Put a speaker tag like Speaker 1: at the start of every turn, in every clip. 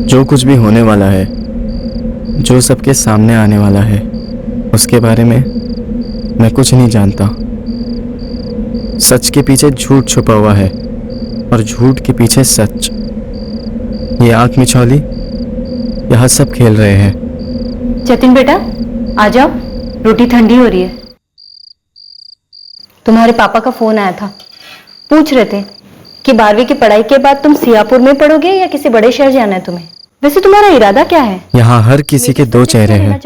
Speaker 1: जो कुछ भी होने वाला है, जो सबके सामने आने वाला है, उसके बारे में मैं कुछ नहीं जानता। सच के पीछे झूठ छुपा हुआ है और झूठ के पीछे सच। ये आंख मिचौली, यहाँ सब खेल रहे हैं।
Speaker 2: जतिन बेटा आ जाओ, रोटी ठंडी हो रही है। तुम्हारे पापा का फोन आया था, पूछ रहे थे कि 12वीं की पढ़ाई के बाद तुम सियापुर में पढ़ोगे या किसी बड़े शहर जाना है तुम्हें। वैसे तुम्हारा इरादा क्या है?
Speaker 1: यहाँ हर किसी के दो चेहरे हैं।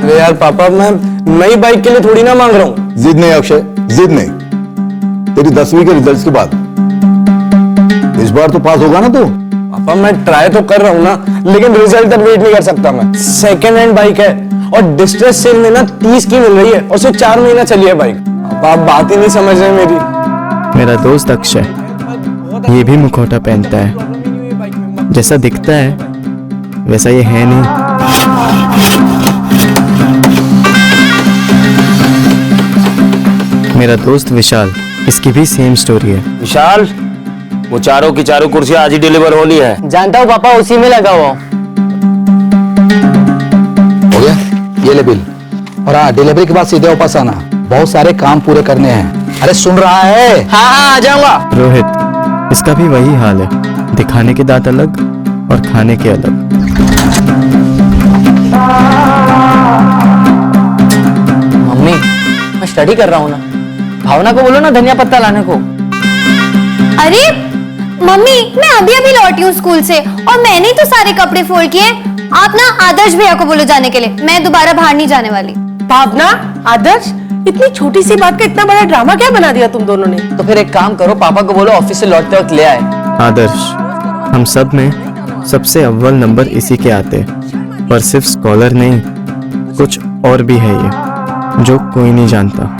Speaker 3: अरे यार पापा, मैं नई बाइक के लिए थोड़ी ना मांग रहा हूँ।
Speaker 4: जिद नहीं अक्षय, जिद नहीं। तेरी 10वीं के रिजल्ट्स के बाद इस बार तो पास होगा ना तू?
Speaker 3: पापा मैं ट्राई तो कर रहा हूँ ना, लेकिन रिजल्ट तक वेट नहीं कर सकता मैं। सेकेंड हैंड बाइक है और डिस्ट्रेस सेल में ना 30 की मिल रही है और सिर्फ 4 महीना चली है बाइक। पापा आप बात ही नहीं समझ रहे मेरी।
Speaker 1: मेरा दोस्त अक्षय ये भी मुखौटा पहनता है, जैसा दिखता है वैसा ये है नहीं। मेरा दोस्त विशाल, इसकी भी सेम स्टोरी है।
Speaker 5: विशाल, वो चारों की चारों कुर्सियां आज ही डिलीवर होनी है।
Speaker 6: जानता हूँ पापा, उसी में लगा हुआ।
Speaker 4: हो गया, ये ले बिल। और हाँ, डिलीवरी के बाद सीधे वापस आना, बहुत सारे काम पूरे करने हैं। अरे सुन रहा है?
Speaker 6: हाँ हाँ आ जाऊंगा।
Speaker 1: रोहित, इसका भी वही हाल है, दिखाने के दांत अलग और खाने के अलग।
Speaker 6: मम्मी मैं स्टडी कर रहा हूँ ना, भावना को बोलो ना धनिया पत्ता लाने को।
Speaker 7: अरे मम्मी, मैं अभी अभी लौटी हूँ स्कूल से और मैंने ही तो सारे कपड़े फोल्ड किए। आप ना आदर्श भैया को बोलो जाने के लिए, मैं दोबारा बाहर नहीं जाने वाली।
Speaker 8: भावना, आदर्श, इतनी छोटी सी बात का इतना बड़ा ड्रामा क्या बना दिया तुम दोनों ने?
Speaker 6: तो फिर एक काम करो, पापा को बोलो ऑफिस से लौटते वक्त ले आए।
Speaker 1: आदर्श, हम सब में सबसे अव्वल नंबर इसी के आते, पर सिर्फ स्कॉलर नहीं, कुछ और भी है ये जो कोई नहीं जानता।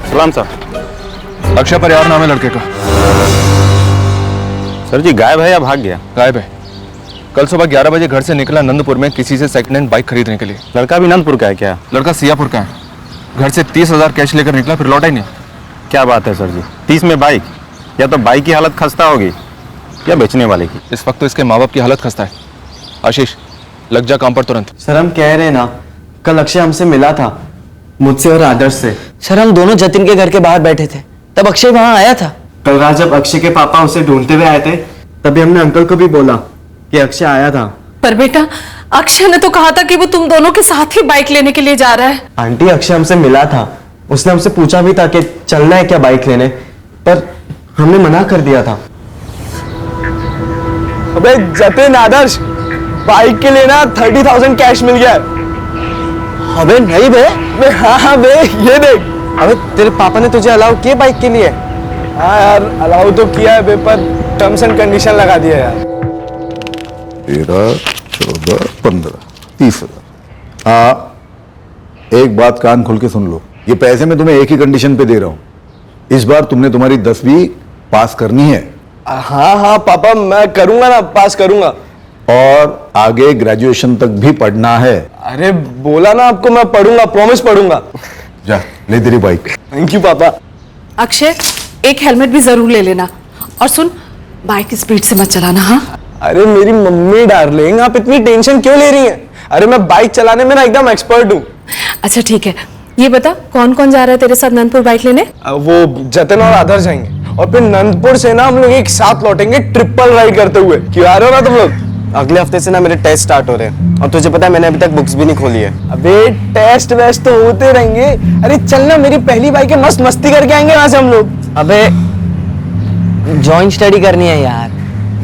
Speaker 5: सलाम सर।
Speaker 9: अक्षय परिवार नाम है लड़के का।
Speaker 5: सर जी गायब है या भाग गया?
Speaker 9: गायब है। कल सुबह 11 बजे घर से निकला नंदपुर में किसी से सेकंड हैंड बाइक खरीदने के लिए।
Speaker 5: लड़का भी नंदपुर का है क्या?
Speaker 9: लड़का सियापुर का है। घर से 30,000 कैश लेकर निकला, फिर लौटा ही नहीं।
Speaker 5: क्या बात है सर जी, 30 में बाइक? या तो बाइक की हालत खस्ता होगी या बेचने वाले की।
Speaker 9: इस वक्त तो इसके माँ बाप की हालत खस्ता है। आशीष लग जा काम पर तुरंत।
Speaker 10: सर हम कह रहे हैं ना, कल अक्षय हमसे मिला था, मुझसे और आदर्श से।
Speaker 6: सर हम दोनों जतिन के घर के बाहर बैठे थे, तब अक्षय वहां आया था।
Speaker 10: कल रात जब अक्षय के पापा उसे ढूंढते हुए आए थे, तभी हमने अंकल को भी बोला कि अक्षय आया था।
Speaker 8: पर बेटा, अक्षय ने तो कहा था कि वो तुम दोनों के साथ ही बाइक लेने के लिए जा रहा है।
Speaker 10: आंटी अक्षय हमसे मिला था, उसने हमसे पूछा भी था कि चलना है क्या बाइक लेने, पर हमने मना कर दिया था।
Speaker 3: अबे जतिन, आदर्श, बाइक के लिए ना 30,000 कैश मिल गया है।
Speaker 6: अबे नहीं बे।
Speaker 3: हाँ बे, ये देख।
Speaker 10: अबे तेरे पापा ने तुझे अलाउ किया बाइक के लिए?
Speaker 3: हाँ यार, अलाउ तो किया है बे, पर टर्म्स एंड कंडीशन लगा दिया यार।
Speaker 4: 13, 14, 15, 30,000। हाँ, एक बात कान खोल के सुन लो, ये पैसे मैं तुम्हें एक ही कंडीशन पे दे रहा हूँ। इस बार तुमने तुम्हारी 10वीं पास करनी है।
Speaker 3: हाँ हाँ पापा, मैं करूंगा ना, पास करूंगा।
Speaker 4: और आगे ग्रेजुएशन तक भी पढ़ना है।
Speaker 3: अरे बोला ना आपको, मैं पढ़ूंगा, प्रॉमिस पढ़ूंगा।
Speaker 4: जा ले तेरी बाइक।
Speaker 3: थैंक यू पापा।
Speaker 8: अक्षय, एक हेलमेट भी जरूर ले लेना, और सुन, बाइक स्पीड से मत चलाना। हाँ
Speaker 3: अरे मेरी मम्मी डार्लिंग, आप इतनी टेंशन क्यों ले रही हैं? अरे मैं बाइक चलाने में ना एकदम एक्सपर्ट हूँ।
Speaker 8: अच्छा ठीक है, ये बता कौन कौन जा रहा है तेरे साथ नंदपुर बाइक लेने?
Speaker 3: वो जतिन और आदर्श जाएंगे, और फिर नंदपुर से ना हम लोग एक साथ लौटेंगे ट्रिपल राइड करते हुए। क्यों आ रहे हो ना तुम लोग?
Speaker 10: अगले हफ्ते से ना मेरे टेस्ट स्टार्ट हो रहे हैं, और तुझे पता है मैंने अभी तक बुक्स भी नहीं खोली है।
Speaker 3: अबे टेस्ट वेस्ट तो होते रहेंगे। अरे चलना, मेरी पहली बाइक है, मस्त मस्ती करके आएंगे वहां से हम लोग।
Speaker 6: अबे जॉइंट स्टडी करनी है यार,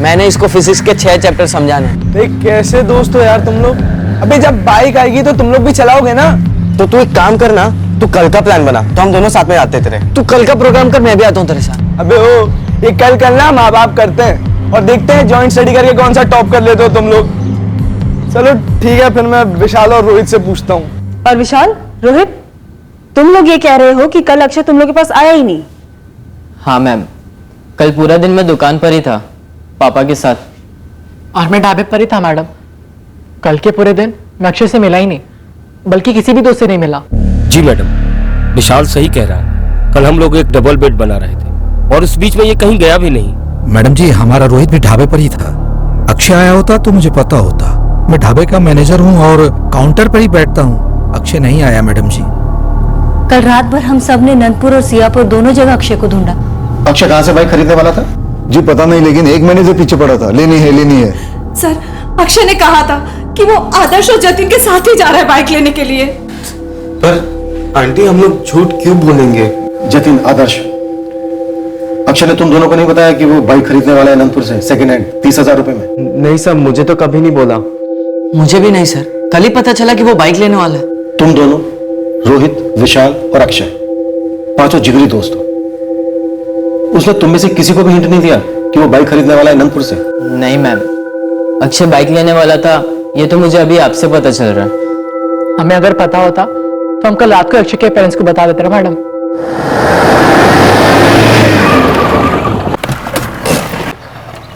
Speaker 6: मैंने इसको फिजिक्स के 6 चैप्टर समझाने।
Speaker 3: देख कैसे दोस्त हो यार तुम लोग। अबे जब बाइक आएगी तो तुम लोग भी चलाओगे ना।
Speaker 10: तो तू एक काम करना, तू कल का प्लान बना, तो हम दोनों साथ में आते तेरे।
Speaker 6: तू कल का प्रोग्राम कर, मैं भी आता हूँ तेरे साथ।
Speaker 3: अबे ओ, ये कल करना माँ बाप करते हैं, और देखते हैं जॉइंट स्टडी करके कौन सा टॉप कर लेते हो तुम लोग। चलो ठीक है, फिर मैं विशाल और रोहित से पूछता हूँ।
Speaker 2: और विशाल, रोहित, तुम लोग ये कह रहे हो कि कल अक्षय तुम लोग के पास आया ही नहीं?
Speaker 6: हाँ मैम, कल पूरा दिन मैं दुकान पर ही था पापा के साथ।
Speaker 11: और मैं ढाबे पर ही था मैडम। कल के पूरे दिन मैं अक्षय से मिला ही नहीं, बल्कि किसी भी दोस्त से नहीं मिला।
Speaker 12: जी मैडम, विशाल सही कह रहा है। कल हम लोग एक डबल बेड बना रहे थे और उस बीच में ये कहीं गया भी नहीं।
Speaker 13: मैडम जी, हमारा रोहित भी ढाबे पर ही था। अक्षय आया होता तो मुझे पता होता। मैं ढाबे का मैनेजर हूँ और काउंटर पर ही बैठता हूँ। अक्षय नहीं आया मैडम जी।
Speaker 2: कल रात भर हम सब ने नंदपुर और सियापुर दोनों जगह अक्षय को ढूंढा।
Speaker 4: अक्षय कहाँ से बाइक खरीदने वाला था? जी पता नहीं, लेकिन 1 महीने से पीछे पड़ा था। लेनी है।
Speaker 8: सर, अक्षय ने कहा था कि वो आदर्श और जतिन के साथ ही जा रहा है बाइक लेने के लिए।
Speaker 10: पर आंटी, हम लोग झूठ क्यों बोलेंगे?
Speaker 14: जतिन, आदर्श, अक्षय ने तुम दोनों को नहीं बताया कि वो बाइक खरीदने वाला है नंदपुर से सेकंड हैंड 30,000 रुपए में?
Speaker 10: नहीं सर, मुझे तो कभी नहीं बोला।
Speaker 6: मुझे भी नहीं सर, कल ही पता चला कि वो बाइक लेने वाला है।
Speaker 14: तुम दोनों, रोहित, विशाल और अक्षय, पांचों जिगरी दोस्त हो। उसने तुम में से किसी को भी हिंट नहीं दिया कि वो बाइक खरीदने वाला है नंदपुर से?
Speaker 6: नहीं मैम, अक्षय बाइक लेने वाला था ये तो मुझे अभी आपसे पता चल रहा है।
Speaker 11: हमें अगर पता होता तो हम कल रात को अक्षय के पेरेंट्स को बता देते ना मैडम।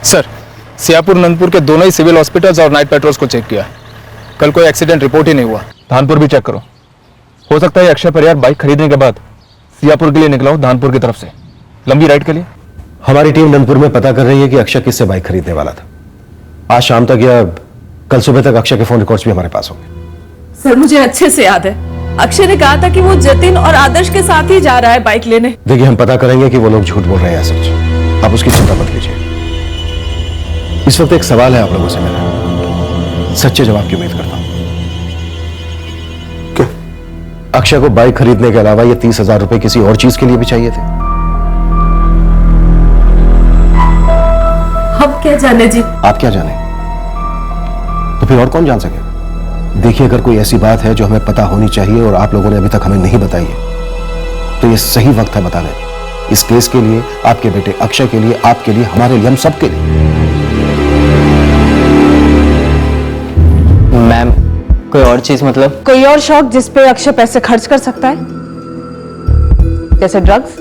Speaker 9: सर, सियापुर नंदपुर के दोनों ही सिविल हॉस्पिटल्स और नाइट पेट्रोल्स को चेक किया। कल कोई एक्सीडेंट रिपोर्ट ही नहीं हुआ। धानपुर भी चेक करो। हो सकता है अक्षय परिवार बाइक खरीदने के बाद सियापुर के लिए निकला हो, धानपुर की तरफ से लंबी राइड के लिए।
Speaker 14: हमारी टीम नंदपुर में पता कर रही है कि अक्षय किससे बाइक खरीदने वाला था। आज शाम तक या कल सुबह तक अक्षय के फोन रिकॉर्ड्स भी हमारे पास होंगे।
Speaker 8: सर, मुझे अच्छे से याद है, अक्षय ने कहा था कि वो जतिन और आदर्श के साथ ही जा रहा है बाइक लेने।
Speaker 14: देखिए, हम पता करेंगे कि वो लोग झूठ बोल रहे हैं या सच। आप उसकी चिंता मत कीजिए। इस वक्त एक सवाल है आप लोगों से मेरा, सच्चे जवाब की उम्मीद करता हूं। क्या अक्षय को बाइक खरीदने के अलावा ये 30,000 रुपए किसी और चीज के लिए भी चाहिए थे?
Speaker 8: हम क्या जाने जी।
Speaker 14: आप क्या जाने, तो फिर और कौन जान सके? देखिए, अगर कोई ऐसी बात है जो हमें पता होनी चाहिए और आप लोगों ने अभी तक हमें नहीं बताई है, तो ये सही वक्त है बताने का। इस केस के लिए, आपके बेटे अक्षय के लिए, आपके लिए, हमारे लिए, हम सब के लिए।
Speaker 6: मैम, कोई और चीज मतलब?
Speaker 8: कोई और शौक जिस पे अक्षय पैसे खर्च कर सकता है, जैसे ड्रग्स?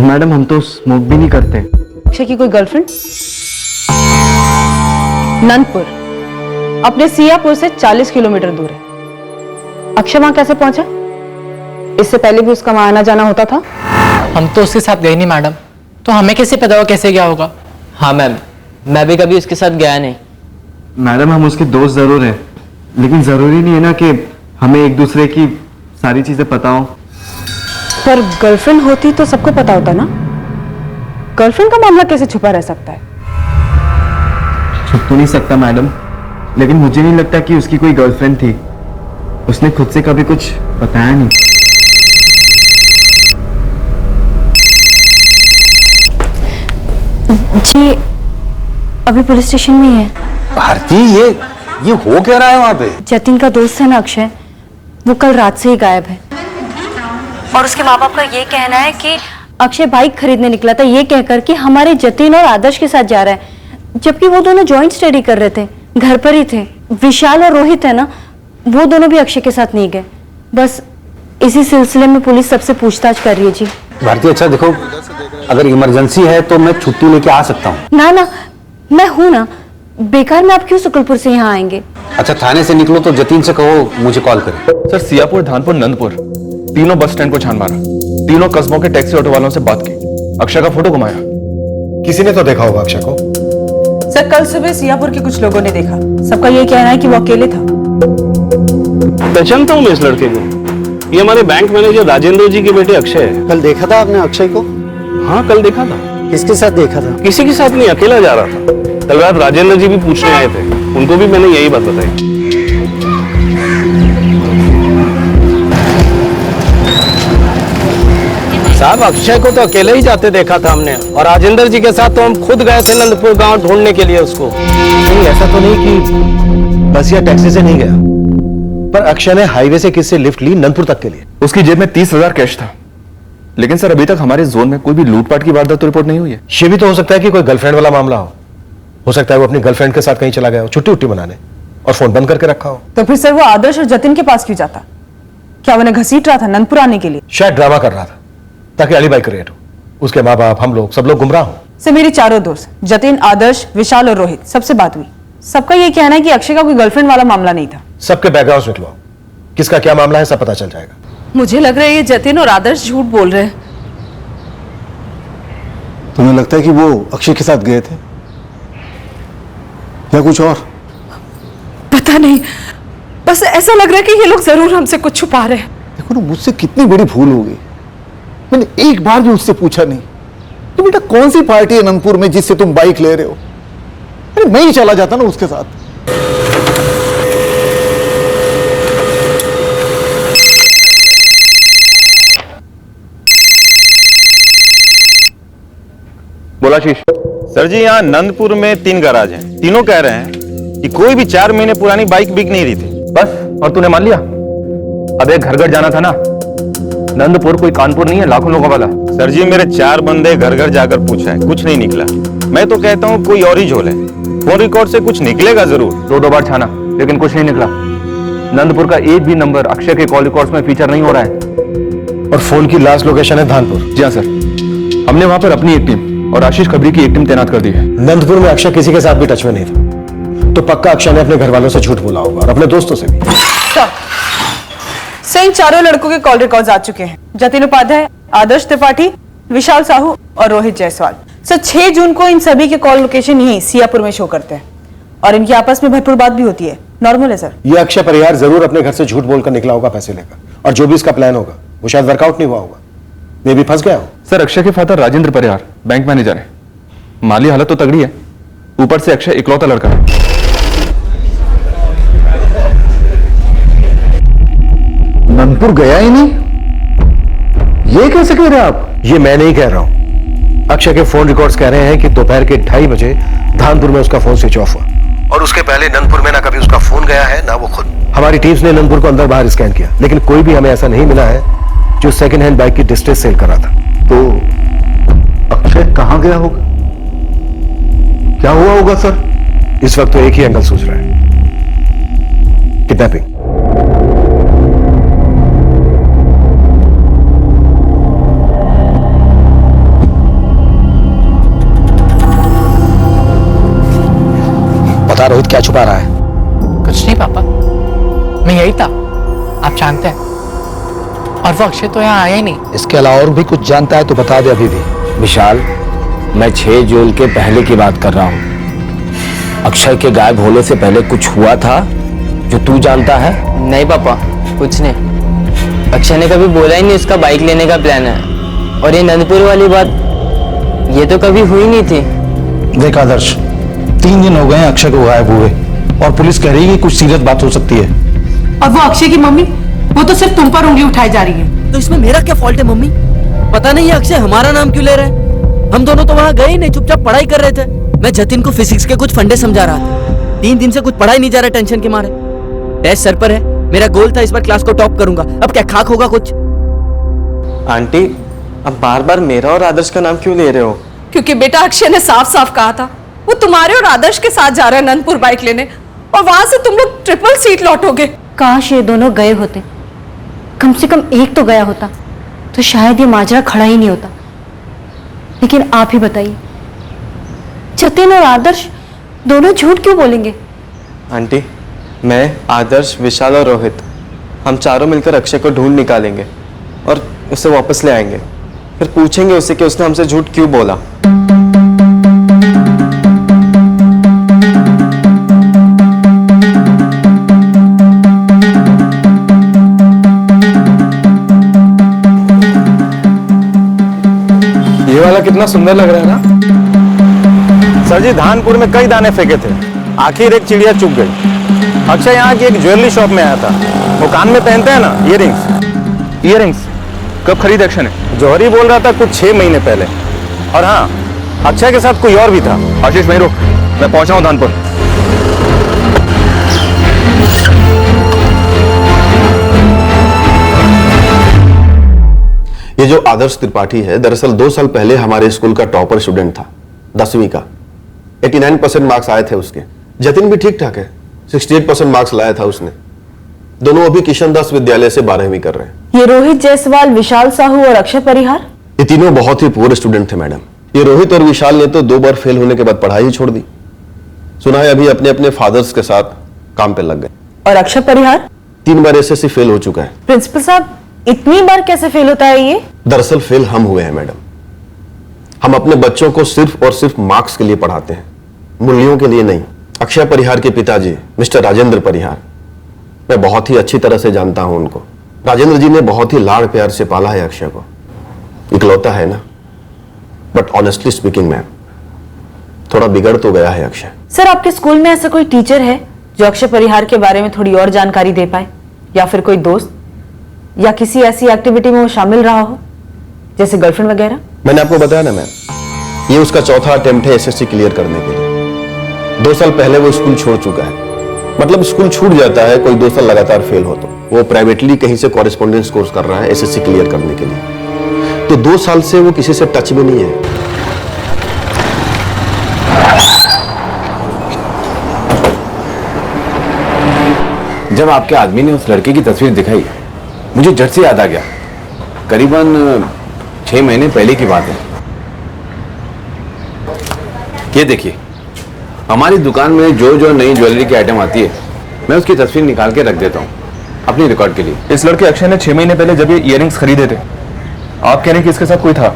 Speaker 10: मैडम, हम तो स्मोक भी नहीं करते।
Speaker 8: अक्षय की कोई गर्लफ्रेंड? नंदपुर अपने सियापुर से 40 किलोमीटर दूर है। अक्षय वहां कैसे पहुंचा? इससे पहले भी उसका वहां आना जाना होता था?
Speaker 11: हम तो उसके साथ गए नहीं मैडम, तो हमें कैसे पता होगा कैसे गया होगा?
Speaker 6: हाँ मैम, मैं भी कभी उसके साथ गया नहीं।
Speaker 10: मैडम, हम उसके दोस्त जरूर हैं, लेकिन जरूरी नहीं है ना कि हमें एक दूसरे की सारी चीजें पता हो।
Speaker 8: पर गर्लफ्रेंड होती तो सबको पता होता ना। गर्लफ्रेंड का मामला कैसे छुपा रह सकता है?
Speaker 10: छुप तो नहीं सकता मैडम, लेकिन मुझे नहीं लगता कि उसकी कोई गर्लफ्रेंड थी। उसने खुद से कभी कुछ बताया नहीं।
Speaker 2: जी अभी पुलिस स्टेशन में ही है।
Speaker 3: भारती, ये हो क्या रहा है वहां पे?
Speaker 2: जतिन का दोस्त है ना अक्षय, वो कल रात से ही गायब है और उसके माँ बाप का ये कहना है कि अक्षय बाइक खरीदने निकला था ये कहकर कि हमारे जतिन और आदर्श के साथ जा रहा है, जबकि वो दोनों जॉइंट स्टडी कर रहे थे, घर पर ही थे। विशाल और रोहित है ना, वो दोनों भी अक्षय के साथ नहीं गए। बस इसी सिलसिले में पुलिस सबसे पूछताछ कर रही है जी।
Speaker 14: भारती, अच्छा देखो, अगर इमरजेंसी है तो मैं छुट्टी लेके आ सकता हूँ।
Speaker 2: ना ना, मैं हूं ना, बेकार में आप क्यों शुक्लपुर से यहाँ आएंगे?
Speaker 14: अच्छा, थाने से निकलो तो जतिन से कहो मुझे कॉल करे।
Speaker 9: सर, सियापुर, धानपुर, नंदपुर तीनों बस स्टैंड को छान मारा। तीनों कस्बों के टैक्सी ऑटो वालों से बात की, अक्षय का फोटो घुमाया।
Speaker 14: किसी ने तो देखा होगा अक्षय को।
Speaker 8: सर, कल सुबह सियापुर के कुछ लोगों ने देखा। सबका ये कहना है कि वो अकेले था।
Speaker 15: पहचानता हूँ मैं इस लड़के को, ये हमारे बैंक मैनेजर राजेंद्र जी के बेटे अक्षय है।
Speaker 14: कल देखा था आपने अक्षय को?
Speaker 15: हाँ, कल देखा था।
Speaker 14: किसके साथ देखा था?
Speaker 15: किसी के साथ नहीं, अकेला जा रहा था। कल रात राजेंद्र जी भी पूछने आए थे, उनको भी मैंने यही बात बताई।
Speaker 12: साहब, अक्षय को तो अकेले ही जाते देखा था हमने, और राजेंद्र जी के साथ तो हम खुद गए थे नंदपुर गांव ढूंढने के लिए उसको।
Speaker 14: नहीं, ऐसा तो नहीं कि बस या टैक्सी से नहीं गया, पर अक्षय ने हाईवे से किससे लिफ्ट ली नंदपुर तक के लिए?
Speaker 9: उसकी जेब में 30,000 कैश था। लेकिन सर, अभी तक हमारे जोन में कोई भी लूटपाट की वारदात तो रिपोर्ट नहीं हुई है।
Speaker 14: ये भी तो हो सकता है कि कोई गर्लफ्रेंड वाला मामला हो सकता है वो अपनी गर्लफ्रेंड के साथ कहीं चला गया हो, छुट्टी उट्टी मनाने, और फोन बंद करके रखा हो।
Speaker 8: तो फिर सर वो आदर्श और जतिन के पास क्यों जाता? क्या उन्हें घसीट रहा था नंदपुर आने के लिए?
Speaker 14: शायद ड्रामा कर रहा था। ताकि अलीबाई क्रिएट हो, उसके माँ बाप, हम लोग, सब लोग गुमराह हो।
Speaker 8: से मेरी चारों दोस्त जतिन, आदर्श, विशाल और रोहित सबसे बात हुई। सबका ये कहना है कि अक्षय का कोई गर्लफ्रेंड वाला मामला नहीं था।
Speaker 14: सबके बैकग्राउंड निकलवाओ, किसका क्या मामला है सब पता चल जाएगा।
Speaker 8: मुझे लग रहा है ये जतिन और आदर्श झूठ बोल रहे हैं।
Speaker 4: तुम्हें लगता है कि वो अक्षय के साथ गए थे या कुछ और?
Speaker 8: पता नहीं, बस ऐसा लग रहा है कि ये लोग जरूर हमसे कुछ छुपा रहे हैं।
Speaker 4: देखो ना, मुझसे कितनी बड़ी भूल हो गई, मैंने एक बार भी उससे पूछा नहीं तो बेटा कौन सी पार्टी है अनंतपुर में जिससे तुम बाइक ले रहे हो? अरे मैं ही चला जाता ना उसके साथ।
Speaker 5: बोला शीश। सर जी, यहाँ नंदपुर में 3 गैराज हैं। तीनों कह रहे हैं कि कोई भी 4 महीने पुरानी बाइक बिक नहीं रही थी।
Speaker 9: बस, और तूने मान लिया? अब एक घर घर जाना था ना। नंदपुर कोई कानपुर नहीं है लाखों लोगों वाला।
Speaker 5: सर जी, मेरे 4 बंदे घर घर जाकर पूछा है, कुछ नहीं निकला। मैं तो कहता हूँ कोई और ही झोल है। फोन रिकॉर्ड से कुछ निकलेगा जरूर।
Speaker 9: 2 बार छाना लेकिन कुछ नहीं निकला। नंदपुर का एक भी नंबर अक्षय के कॉल रिकॉर्ड्स में फीचर नहीं हो रहा है।
Speaker 14: और फोन की लास्ट लोकेशन है धानपुर।
Speaker 9: जी हाँ सर, हमने वहां पर अपनी एक टीम और आशीष खबरी की एक टीम तैनात कर दी है।
Speaker 14: नंदपुर में अक्षय किसी के साथ भी टच में नहीं था, तो पक्का अक्षय ने अपने घर वालों से झूठ बोला होगा और अपने दोस्तों से भी।
Speaker 8: इन चारों लड़कों के कॉल रिकॉर्ड्स आ चुके हैं। जतिन उपाध्याय, आदर्श त्रिपाठी, विशाल साहू और रोहित जायसवाल। सर 6 जून को इन सभी के कॉल लोकेशन यही सियापुर में शो करते हैं और इनकी आपस में भरपूर बात भी होती है। नॉर्मल है सर।
Speaker 14: ये अक्षय परिहार जरूर अपने घर से झूठ बोलकर निकला होगा पैसे लेकर, और जो भी इसका प्लान होगा वो शायद वर्कआउट नहीं हुआ होगा, मे भी फंस गया हो।
Speaker 9: सर, अक्षय के फादर राजेंद्र परिहार बैंक मैनेजर है। माली हालत तो तगड़ी है, ऊपर से अक्षय इकलौता लड़का है।
Speaker 4: नंदपुर गया ही नहीं, ये कैसे कह रहे हैं आप?
Speaker 14: ये मैं नहीं कह रहा हूं, अक्षय के फोन रिकॉर्ड्स कह रहे हैं कि दोपहर के 2:30 बजे धानपुर में उसका फोन स्विच ऑफ हुआ, और उसके पहले नंदपुर में ना कभी उसका फोन गया है ना वो खुद। हमारी टीम्स ने नंदपुर को अंदर बाहर स्कैन किया, लेकिन कोई भी हमें ऐसा नहीं मिला है जो सेकंड हैंड बाइक की डिस्ट्रेस सेल कर रहा था।
Speaker 4: तो अक्षय कहां गया होगा? क्या हुआ होगा सर?
Speaker 14: इस वक्त तो एक ही एंगल सूझ रहा है, किडनैपिंग। बता रोहित, क्या छुपा रहा है?
Speaker 11: कुछ नहीं पापा, मैं यही था, आप जानते हैं। और वो अक्षय तो यहाँ आया ही नहीं।
Speaker 14: इसके अलावा और भी कुछ जानता है तो बता दे अभी भी।
Speaker 12: विशाल, मैं 6 जून के पहले की बात कर रहा हूँ। अक्षय के गायब होने से पहले कुछ हुआ था जो तू जानता है?
Speaker 6: नहीं पापा, कुछ नहीं। अक्षय ने कभी बोला ही नहीं उसका बाइक लेने का प्लान है। और ये नंदपुर वाली बात, ये तो कभी हुई नहीं थी।
Speaker 14: देख आदर्श, 3 दिन हो गए हैं अक्षय को गायब हुए, और पुलिस कह रही है कि कुछ सीरियस बात हो सकती है।
Speaker 8: और वो अक्षय की मम्मी, वो तो सिर्फ तुम पर उंगली उठाई जा रही है।
Speaker 6: तो इसमें मेरा क्या फॉल्ट है मम्मी? पता नहीं है अक्षय हमारा नाम क्यों ले रहा है। हम दोनों तो वहाँ गए ही नहीं, चुपचाप पढ़ाई कर रहे थे। मैं जतिन को फिजिक्स के कुछ फंडे समझा रहा था। 3 दिन से कुछ पढ़ाई नहीं जा रहा टेंशन के मारे। टेस्ट सर पर है, मेरा गोल था इस बार क्लास को टॉप करूंगा। अब क्या खाक होगा कुछ?
Speaker 10: आंटी, अब बार बार मेरा और आदर्श का नाम क्यों ले रहे हो?
Speaker 8: क्योंकि बेटा अक्षय ने साफ साफ कहा था वो तुम्हारे और आदर्श के साथ जा रहा है नंदपुर बाइक लेने, और वहां से तुम लोग ट्रिपल सीट लौटोगे।
Speaker 2: काश ये दोनों गए होते, कम से कम एक तो गया होता तो शायद ये माजरा खड़ा ही नहीं होता। लेकिन आप ही बताइए, जतिन और आदर्श दोनों झूठ क्यों बोलेंगे?
Speaker 10: आंटी, मैं, आदर्श, विशाल और रोहित, हम चारों मिलकर अक्षय को ढूंढ निकालेंगे और उसे वापस ले आएंगे। फिर पूछेंगे उससे कि उसने हमसे झूठ क्यों बोला।
Speaker 3: ये वाला कितना सुंदर लग रहा है ना?
Speaker 5: सर जी, धानपुर में कई दाने फेंके थे, आखिर एक चिड़िया चुग गई। अक्षय यहाँ की एक ज्वेलरी शॉप में आया था। वो कान में पहनते हैं ना,
Speaker 9: ईयरिंग्स कब खरीदे अक्षय ने?
Speaker 5: जौहरी बोल रहा था कुछ 6 महीने पहले। और हाँ, अक्षय के साथ कोई और भी था।
Speaker 9: आशीष वहीं रुक, मैं पहुंचा हूं धानपुर।
Speaker 15: ये जो आदर्श त्रिपाठी है, दरअसल 2 साल पहले हमारे स्कूल का टॉपर स्टूडेंट था, 10वीं का। 89% मार्क्स आए थे उसके। जतिन भी ठीक ठाक है, 68% मार्क्स लाया था उसने। दोनों अभी किशन दास विद्यालय से 12वीं कर रहे हैं।
Speaker 8: ये रोहित जायसवाल, विशाल साहू और अक्षय परिहार
Speaker 15: ये तीनों बहुत ही पुअर स्टूडेंट थे मैडम। ये रोहित और विशाल ने तो 2 बार फेल होने के बाद पढ़ाई ही छोड़ दी। सुना है अभी अपने अपने फादर्स के साथ काम पे लग गए।
Speaker 8: और अक्षय परिहार
Speaker 15: 3 बार एसएससी फेल हो चुका है।
Speaker 8: प्रिंसिपल साहब, इतनी बार कैसे फेल होता है ये?
Speaker 15: दरअसल फेल हम हुए हैं मैडम। हम अपने बच्चों को सिर्फ और सिर्फ मार्क्स के लिए पढ़ाते हैं, मूल्यों के लिए नहीं। अक्षय परिहार के पिताजी मिस्टर राजेंद्र परिहार, मैं बहुत ही अच्छी तरह से जानता हूं उनको। राजेंद्र जी ने बहुत ही लाड़ प्यार से पाला है अक्षय को। इकलौता है ना, बट ऑनेस्टली स्पीकिंग मैम, थोड़ा बिगड़ तो गया है अक्षय।
Speaker 8: सर, आपके स्कूल में ऐसा कोई टीचर है जो अक्षय परिहार के बारे में थोड़ी और जानकारी दे पाए, या फिर कोई दोस्त, या किसी ऐसी एक्टिविटी में वो शामिल रहा हो जैसे गर्लफ्रेंड वगैरह?
Speaker 15: मैंने आपको बताया ना मैम, ये उसका चौथा अटेम्प्ट है एसएससी क्लियर करने के लिए। 2 साल पहले वो स्कूल छोड़ चुका है। मतलब स्कूल छूट जाता है कोई 2 साल लगातार फेल हो तो। वो प्राइवेटली कहीं से कॉरेस्पॉन्डेंस कोर्स कर रहा है एसएससी क्लियर करने के लिए। तो 2 साल से वो किसी से टच में नहीं है।
Speaker 12: जब आपके आदमी ने उस लड़के की तस्वीर दिखाई, मुझे झट से याद आ गया। करीबन 6 महीने पहले की बात है। ये देखिए, हमारी दुकान में जो जो नई ज्वेलरी की आइटम आती है, मैं उसकी तस्वीर निकाल के रख देता हूँ अपनी रिकॉर्ड के लिए।
Speaker 9: इस लड़के अक्षय ने 6 महीने पहले जब ये इयररिंग्स खरीदे थे, आप कह रहे हैं कि इसके साथ कोई था?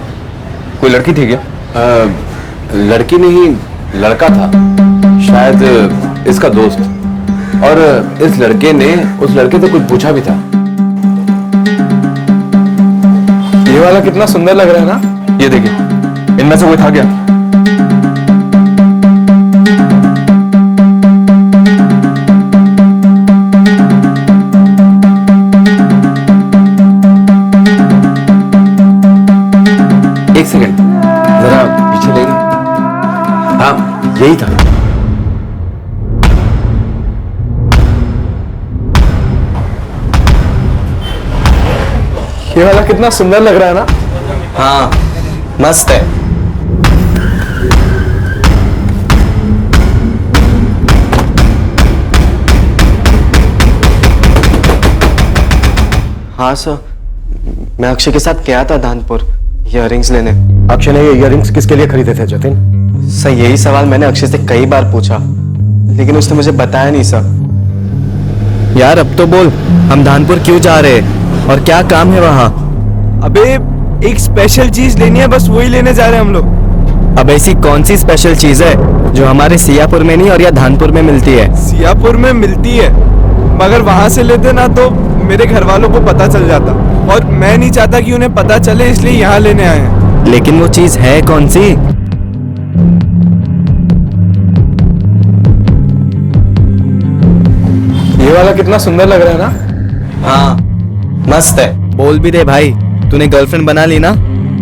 Speaker 9: कोई लड़की थी क्या?
Speaker 12: लड़की नहीं, लड़का था, शायद इसका दोस्त। और इस लड़के ने उस लड़के से कुछ पूछा भी था।
Speaker 9: ये वाला कितना सुंदर लग रहा है ना? ये देखिए, इनमें से कोई था क्या?
Speaker 12: एक सेकंड, जरा पीछे ले गए। हाँ, यही था।
Speaker 9: ये वाला कितना सुंदर लग रहा है ना?
Speaker 10: हाँ, मस्त है। हाँ सर, मैं अक्षय के साथ गया था धानपुर इयररिंग्स लेने।
Speaker 14: अक्षय ने ये इयररिंग्स किसके लिए खरीदे थे जतिन?
Speaker 10: सर, यही सवाल मैंने अक्षय से कई बार पूछा, लेकिन उसने मुझे बताया नहीं सर।
Speaker 1: यार अब तो बोल, हम धानपुर क्यों जा रहे हैं और क्या काम है वहाँ?
Speaker 3: अबे एक स्पेशल चीज लेनी है, बस वही लेने जा रहे हैं हम लोग।
Speaker 1: अब ऐसी कौन सी स्पेशल चीज है जो हमारे सियापुर में नहीं और या धानपुर में मिलती है?
Speaker 3: सियापुर में मिलती है, मगर वहां से लेते ना तो मेरे घर वालों को पता चल जाता, और मैं नहीं चाहता कि उन्हें पता चले, इसलिए यहाँ लेने आए हैं।
Speaker 1: लेकिन वो चीज है कौन सी?
Speaker 9: ये वाला कितना सुंदर लग रहा है ना?
Speaker 10: हाँ, मस्त है।
Speaker 1: बोल भी दे भाई, तूने गर्लफ्रेंड बना ली ना?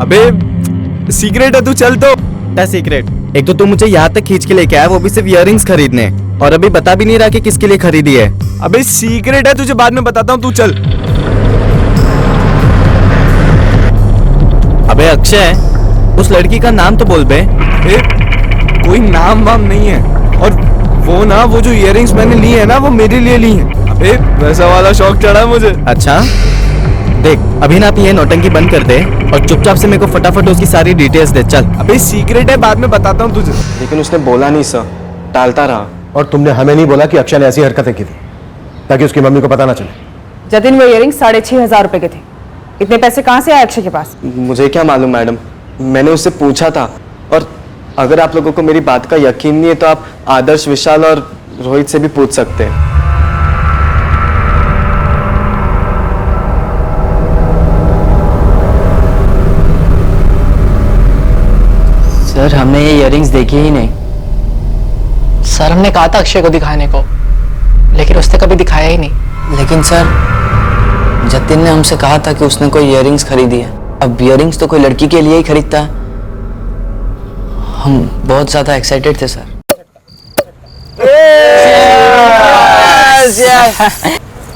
Speaker 3: अबे सीक्रेट है, तू चल तो।
Speaker 1: क्या सीक्रेट? एक तो तू मुझे यहाँ तक खींच के लेके आया, वो भी सिर्फ इयररिंग्स खरीदने, और अभी बता भी नहीं रहा कि किसके लिए खरीदी है।
Speaker 3: अबे सीक्रेट है, तुझे बाद में बताता हूँ, तू चल।
Speaker 1: अबे अक्षय, उस लड़की का नाम तो बोल बे।
Speaker 3: कोई नाम वाम नहीं है, और वो जो इयररिंग्स मैंने ली है ना, वो मेरे लिए ली है। अबे वैसा वाला शौक चढ़ा है मुझे।
Speaker 1: अच्छा देख, अभी ना आप ये नौटंकी बंद कर दे और चुपचाप से मेरे को फटाफट उसकी सारी डिटेल्स दे। चल।
Speaker 3: अबे सीक्रेट है, बाद में बताता हूँ तुझे।
Speaker 10: लेकिन उसने बोला नहीं सर, टालता रहा।
Speaker 14: और तुमने हमें नहीं बोला कि अक्षय ने ऐसी हरकतें की थी ताकि उसकी मम्मी को पता ना चले?
Speaker 8: जतिन, वो इयररिंग्स 6,500 रुपए के थे। इतने पैसे कहाँ से आए अक्षय के पास?
Speaker 10: मुझे क्या मालूम मैडम, मैंने उससे पूछा था। और अगर आप लोगों को मेरी बात का यकीन नहीं है तो आप आदर्श, विशाल और रोहित से भी पूछ सकते हैं।
Speaker 11: सर, हमने ये इयररिंग्स देखी ही नहीं। सर, हमने कहा था अक्षय को दिखाने को, लेकिन उसने कभी दिखाया ही नहीं।
Speaker 6: लेकिन सर, जतिन ने हमसे कहा था कि उसने कोई इयररिंग्स खरीदी है। अब इयररिंग्स तो कोई लड़की के लिए ही खरीदता है। हम बहुत ज्यादा एक्साइटेड थे सर।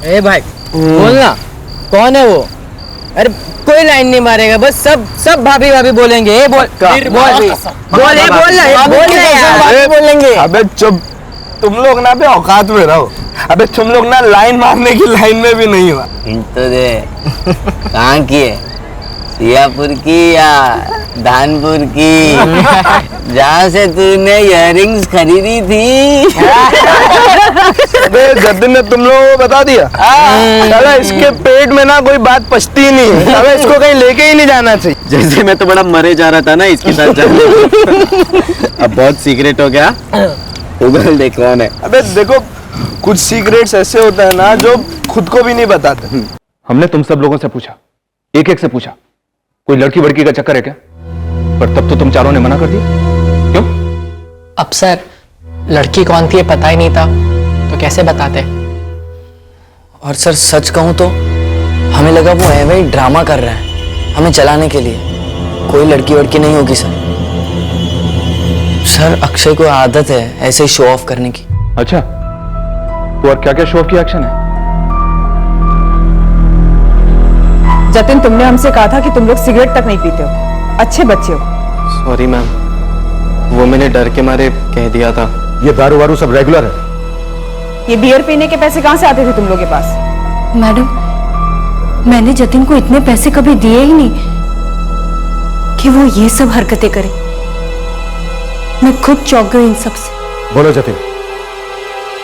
Speaker 11: ए भाई, बोलना कौन है वो? अरे कोई लाइन नहीं मारेगा, बस सब भाभी भाभी बोलेंगे। ए बोल बोलेंगे।
Speaker 3: अबे चुप, तुम लोग ना बे औकात में रहो। अबे तुम लोग ना लाइन मारने की लाइन में भी नहीं हुआ।
Speaker 6: तो दे कहाँ की है?
Speaker 16: सियापुर की या धानपुर की, जहाँ से तूने इयररिंग्स खरीदी थी।
Speaker 3: अबे जतिन ने तुम लोगों को बता दिया। साला इसके पेट में ना कोई बात पचती ही नहीं है। अबे इसको कहीं लेके ही नहीं जाना चाहिए।
Speaker 10: जैसे मैं तो बड़ा मरे जा रहा था ना इसके साथ जाने। अब बहुत सीक्रेट हो गया। उगल देख कौन है।
Speaker 3: अबे देखो कुछ सीक्रेट्स ऐसे होते हैं ना जो खुद को भी नहीं बताते।
Speaker 9: हमने तुम सब लोगों से पूछा, एक एक से पूछा, कोई लड़की वड़की का चक्कर है क्या? पर तब तो तुम चारों ने मना कर दिया। क्यों?
Speaker 11: अब सर लड़की कौन थी ये पता ही नहीं था, तो कैसे बताते?
Speaker 6: और सर सच कहूं तो हमें लगा वो है वही ड्रामा कर रहा है हमें चलाने के लिए। कोई लड़की वड़की नहीं होगी सर। सर अक्षय को आदत है ऐसे ही शो ऑफ करने की।
Speaker 9: अच्छा, तो और क्या क्या शो ऑफ की एक्शन है?
Speaker 8: जतिन, तुमने हमसे कहा था कि तुम लोग सिगरेट तक नहीं पीते हो, अच्छे बच्चे हो।
Speaker 10: सॉरी मैम, वो मैंने डर के मारे कह दिया था।
Speaker 14: ये दारू वारू सब रेगुलर है।
Speaker 8: ये बियर पीने के पैसे कहाँ से आते थे तुम लोग के पास?
Speaker 2: मैडम, मैंने जतिन को इतने पैसे कभी दिए ही नहीं कि वो ये सब हरकतें करे। मैं खुद चौंक गई इन सब से।
Speaker 14: बोलो जतिन,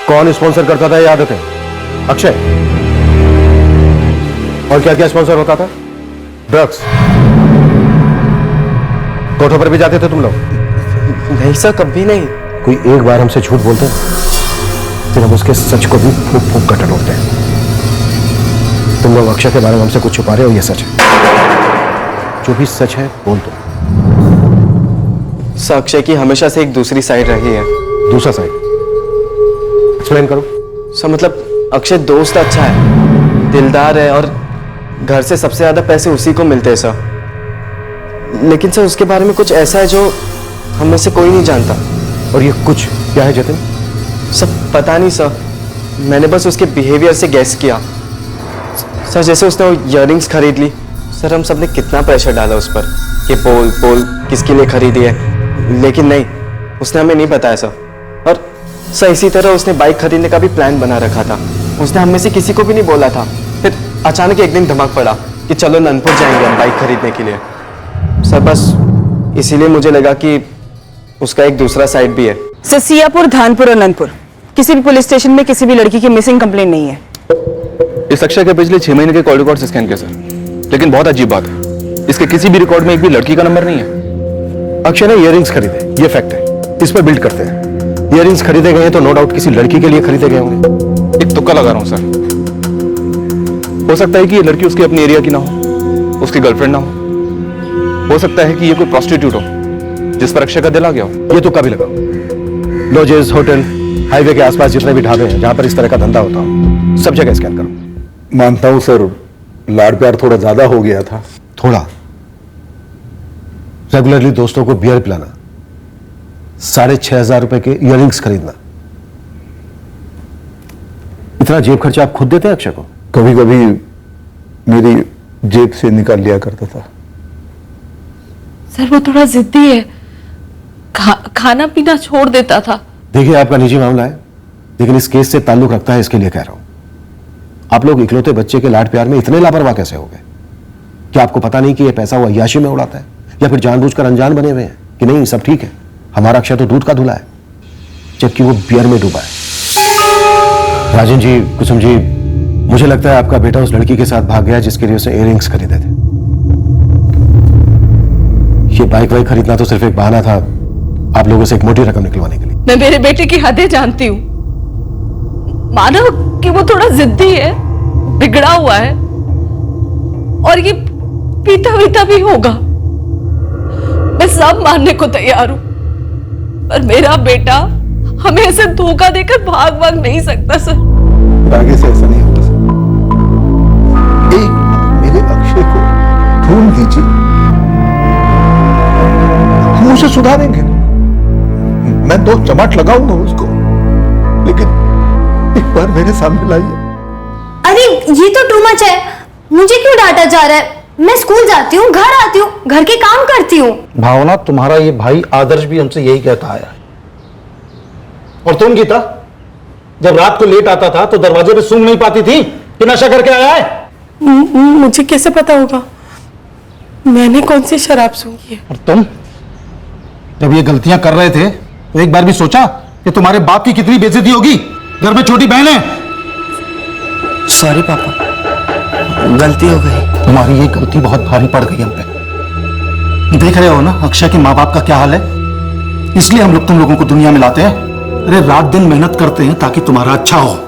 Speaker 14: कौन स्पॉन्सर करता था ये आदतें? अक्षय? और क्या क्या स्पॉन्सर होता था? ड्रग्स? कोठों पर भी जाते थे तुम लोग?
Speaker 10: नहीं सर, कभी नहीं।
Speaker 14: कोई एक बार हमसे झूठ बोलते हैं फिर हम उसके सच को भी फूंक फूंक कर टटोलते हैं। तुम लोग अक्षय के बारे में हमसे कुछ छुपा रहे हो, ये सच है। जो भी सच है बोल दो।
Speaker 10: सर अक्षय की हमेशा से एक दूसरी साइड रही है।
Speaker 14: दूसरा साइड? एक्सप्लेन करो।
Speaker 10: सर मतलब अक्षय दोस्त अच्छा है, दिलदार है और घर से सबसे ज्यादा पैसे उसी को मिलते हैं सर। लेकिन सर उसके बारे में कुछ ऐसा है जो हम में से कोई नहीं जानता।
Speaker 14: और ये कुछ क्या है जतिन?
Speaker 10: सब पता नहीं सर, मैंने बस उसके बिहेवियर से गैस किया। सर जैसे उसने वो इयररिंग्स खरीद ली, सर हम सबने कितना प्रेशर डाला उस पर कि बोल बोल किसके लिए खरीदी है, लेकिन नहीं, उसने हमें नहीं बताया सर। और सर इसी तरह उसने बाइक खरीदने का भी प्लान बना रखा था। उसने हम में से किसी को भी नहीं बोला था। फिर अचानक एक दिन धमक पड़ा कि चलो नंदपुर जाएंगे हम बाइक खरीदने के लिए। सर बस इसीलिए मुझे लगा कि उसका एक दूसरा साइड भी है।
Speaker 8: सर सियापुर, धानपुर और नंदपुर किसी भी पुलिस स्टेशन में किसी भी लड़की की मिसिंग कंप्लेंट नहीं है।
Speaker 9: इस अक्षय के पिछले 6 महीने के कॉल रिकॉर्ड स्कैन किए सर, लेकिन बहुत अजीब बात है, इसके किसी भी रिकॉर्ड में एक भी लड़की का नंबर नहीं है।
Speaker 14: अक्षय ने इयररिंग्स खरीदे, ये फैक्ट है, इस पर बिल्ड करते हैं। इयररिंग्स खरीदे गए हैं तो नो डाउट किसी लड़की के लिए खरीदे गए होंगे।
Speaker 9: एक तुक्का लगा रहा हूं सर, हो सकता है कि ये लड़की उसकी अपनी एरिया की ना हो, उसकी गर्लफ्रेंड ना हो सकता है कि ये कोई प्रोस्टिट्यूट हो जिस पर अक्षय का दिल आ गया हो।
Speaker 14: ये तुक्का भी लगाओ। लॉजेस, होटल, हाईवे के आसपास जितने भी ढाबे हैं जहां पर इस तरह का धंधा होता हो, सब जगह स्कैन करो।
Speaker 4: मानता हूं सर, लाड प्यार थोड़ा ज्यादा हो गया था।
Speaker 14: थोड़ा? रेगुलरली दोस्तों को बियर पिलाना, 6,500 रुपए के इयररिंग्स खरीदना, इतना जेब खर्चा आप खुद देते हैं अक्षय को?
Speaker 4: कभी कभी मेरी जेब से निकाल लिया करता था।
Speaker 17: सर वो थोड़ा जिद्दी है, खाना पीना छोड़ देता था।
Speaker 14: देखिए आपका निजी मामला है, लेकिन इस केस से ताल्लुक रखता है, इसके लिए कह रहा हूं। आप लोग इकलौते बच्चे के लाड प्यार में इतने लापरवाह कैसे हो गए? क्या आपको पता नहीं कि ये पैसा वो अय्याशी में उड़ाता है, या फिर जानबूझकर अनजान बने हुए हैं कि नहीं सब ठीक है, हमारा अक्षय तो दूध का धुला है, जबकि वो बियर में डूबा है? राजन जी, कुसुम जी, मुझे लगता है आपका बेटा उस लड़की के साथ भाग गया जिसके लिए उसने इयररिंग्स खरीदे थे। ये बाइक वाइक खरीदना तो सिर्फ एक बहाना था आप लोगों से एक मोटी रकम निकलवाने के लिए।
Speaker 17: मैं मेरे बेटे की हदें जानती हूँ, मानो कि वो थोड़ा जिद्दी है, बिगड़ा हुआ है और ये पीता वीता भी होगा, मैं सब मानने को तैयार हूं, पर मेरा बेटा हमें ऐसे धोखा देकर भाग भाग नहीं सकता सर।
Speaker 4: आगे से ऐसा नहीं होगा सर। एक मेरे अक्षय को ढूंढ दीजिए, हम उसे सुधारेंगे। मैं 2 चमाट लगाऊंगा उसको, लेकिन एक बार मेरे सामने लाइए।
Speaker 7: अरे ये तो टू मच है, मुझे क्यों डांटा जा रहा है? मैं स्कूल जाती हूँ, घर आती हूँ, घर के काम करती हूँ।
Speaker 13: भावना, तुम्हारा ये भाई आदर्श भी हमसे यही कहता आया है। और तुम गीता, जब रात को लेट आता था तो दरवाजे पे सूंघ नहीं पाती थी कि नशा करके आया है?
Speaker 17: मुझे कैसे पता होगा?
Speaker 8: मैंने कौन सी शराब सूंघी है?
Speaker 14: और तुम जब ये गलतियां कर रहे थे तो एक बार भी सोचा कि तुम्हारे बाप की कितनी बेइज्जती होगी? घर में छोटी बहन है।
Speaker 6: सॉरी पापा, गलती हो गई।
Speaker 14: तुम्हारी ये गलती बहुत भारी पड़ गई हम पे। देख रहे हो ना अक्षय के माँ बाप का क्या हाल है। इसलिए हम लोग तुम लोगों को दुनिया में लाते हैं। अरे रात दिन मेहनत करते हैं ताकि तुम्हारा अच्छा हो।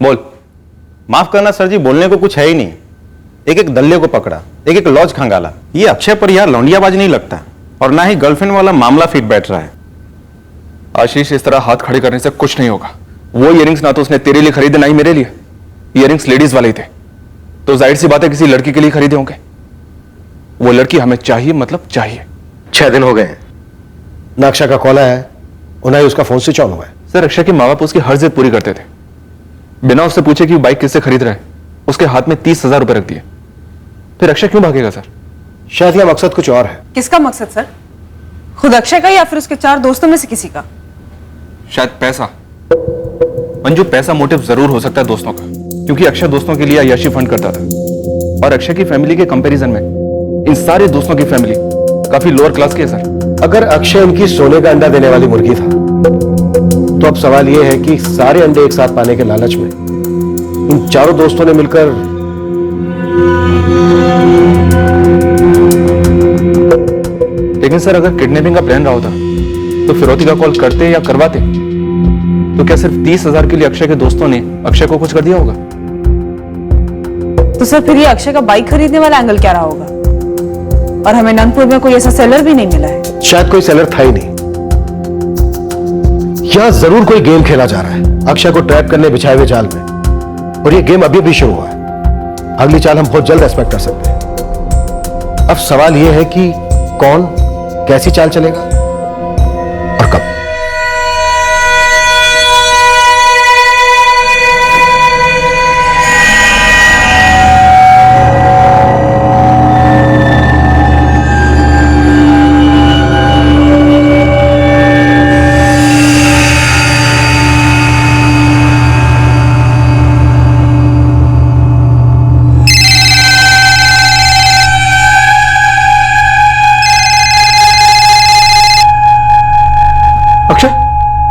Speaker 5: बोल। माफ करना सर जी, बोलने को कुछ है ही नहीं। एक एक दल्ले को पकड़ा, एक एक लॉज खंगाला। ये अक्षय परिहार लौंडियाबाज नहीं लगता, और ना ही गर्लफ्रेंड वाला मामला फिट बैठ रहा है।
Speaker 9: आशीष, इस तरह हाथ खड़े करने से कुछ नहीं होगा। वो इयरिंग्स ना तो उसने तेरे लिए खरीदे ना ही मेरे लिए। इयरिंग्स लेडीज वाले ही थे, तो जाहिर सी बात है किसी लड़की के लिए खरीदे होंगे। वो लड़की हमें चाहिए, मतलब चाहिए।
Speaker 14: 6 दिन हो गए ना अक्षय का कॉल है और ना ही उसका फोन स्विच ऑन हुआ है।
Speaker 9: सर, अक्षय के माँ बाप उसकी हर जिद पूरी करते थे। बिना उससे पूछे कि वो बाइक किससे खरीद रहा है, उसके हाथ में 30,000 रुपए रख दिए। फिर अक्षय क्यों भागेगा सर?
Speaker 14: शायद यह मकसद कुछ और है।
Speaker 8: किसका मकसद सर? खुद अक्षय का या फिर उसके 4 दोस्तों में से किसी का?
Speaker 9: शायद पैसा। मंजू, पैसा मोटिव जरूर हो सकता है दोस्तों का, क्योंकि अक्षय दोस्तों के लिए अय्याशी फंड करता था। और अक्षय की फैमिली के कंपैरिजन में इन सारे दोस्तों की फैमिली काफी लोअर क्लास की है सर।
Speaker 14: अगर अक्षय इनकी सोने का अंडा देने वाली मुर्गी था, तो अब सवाल यह है कि सारे अंडे एक साथ पाने के लालच में इन चारों दोस्तों ने मिलकर
Speaker 9: लेकिन सर, अगर किडनैपिंग का प्लान रहा होता तो फिरौती का कॉल करते या करवाते? तो क्या सिर्फ 30,000 के लिए अक्षय के दोस्तों ने अक्षय को कुछ कर दिया होगा?
Speaker 8: तो सर फिर ये अक्षय का बाइक खरीदने वाला एंगल क्या रहा होगा? और हमें नंदपुर में कोई ऐसा सेलर भी नहीं मिला है।
Speaker 14: शायद कोई सेलर था ही नहीं। यहां जरूर कोई गेम खेला जा रहा है अक्षय को ट्रैप करने बिछाए हुए जाल में, और ये गेम अभी भी शुरू हुआ है। अगली चाल हम बहुत जल्द एक्सपेक्ट कर सकते हैं। अब सवाल यह है कि कौन कैसी चाल चलेगा और कब।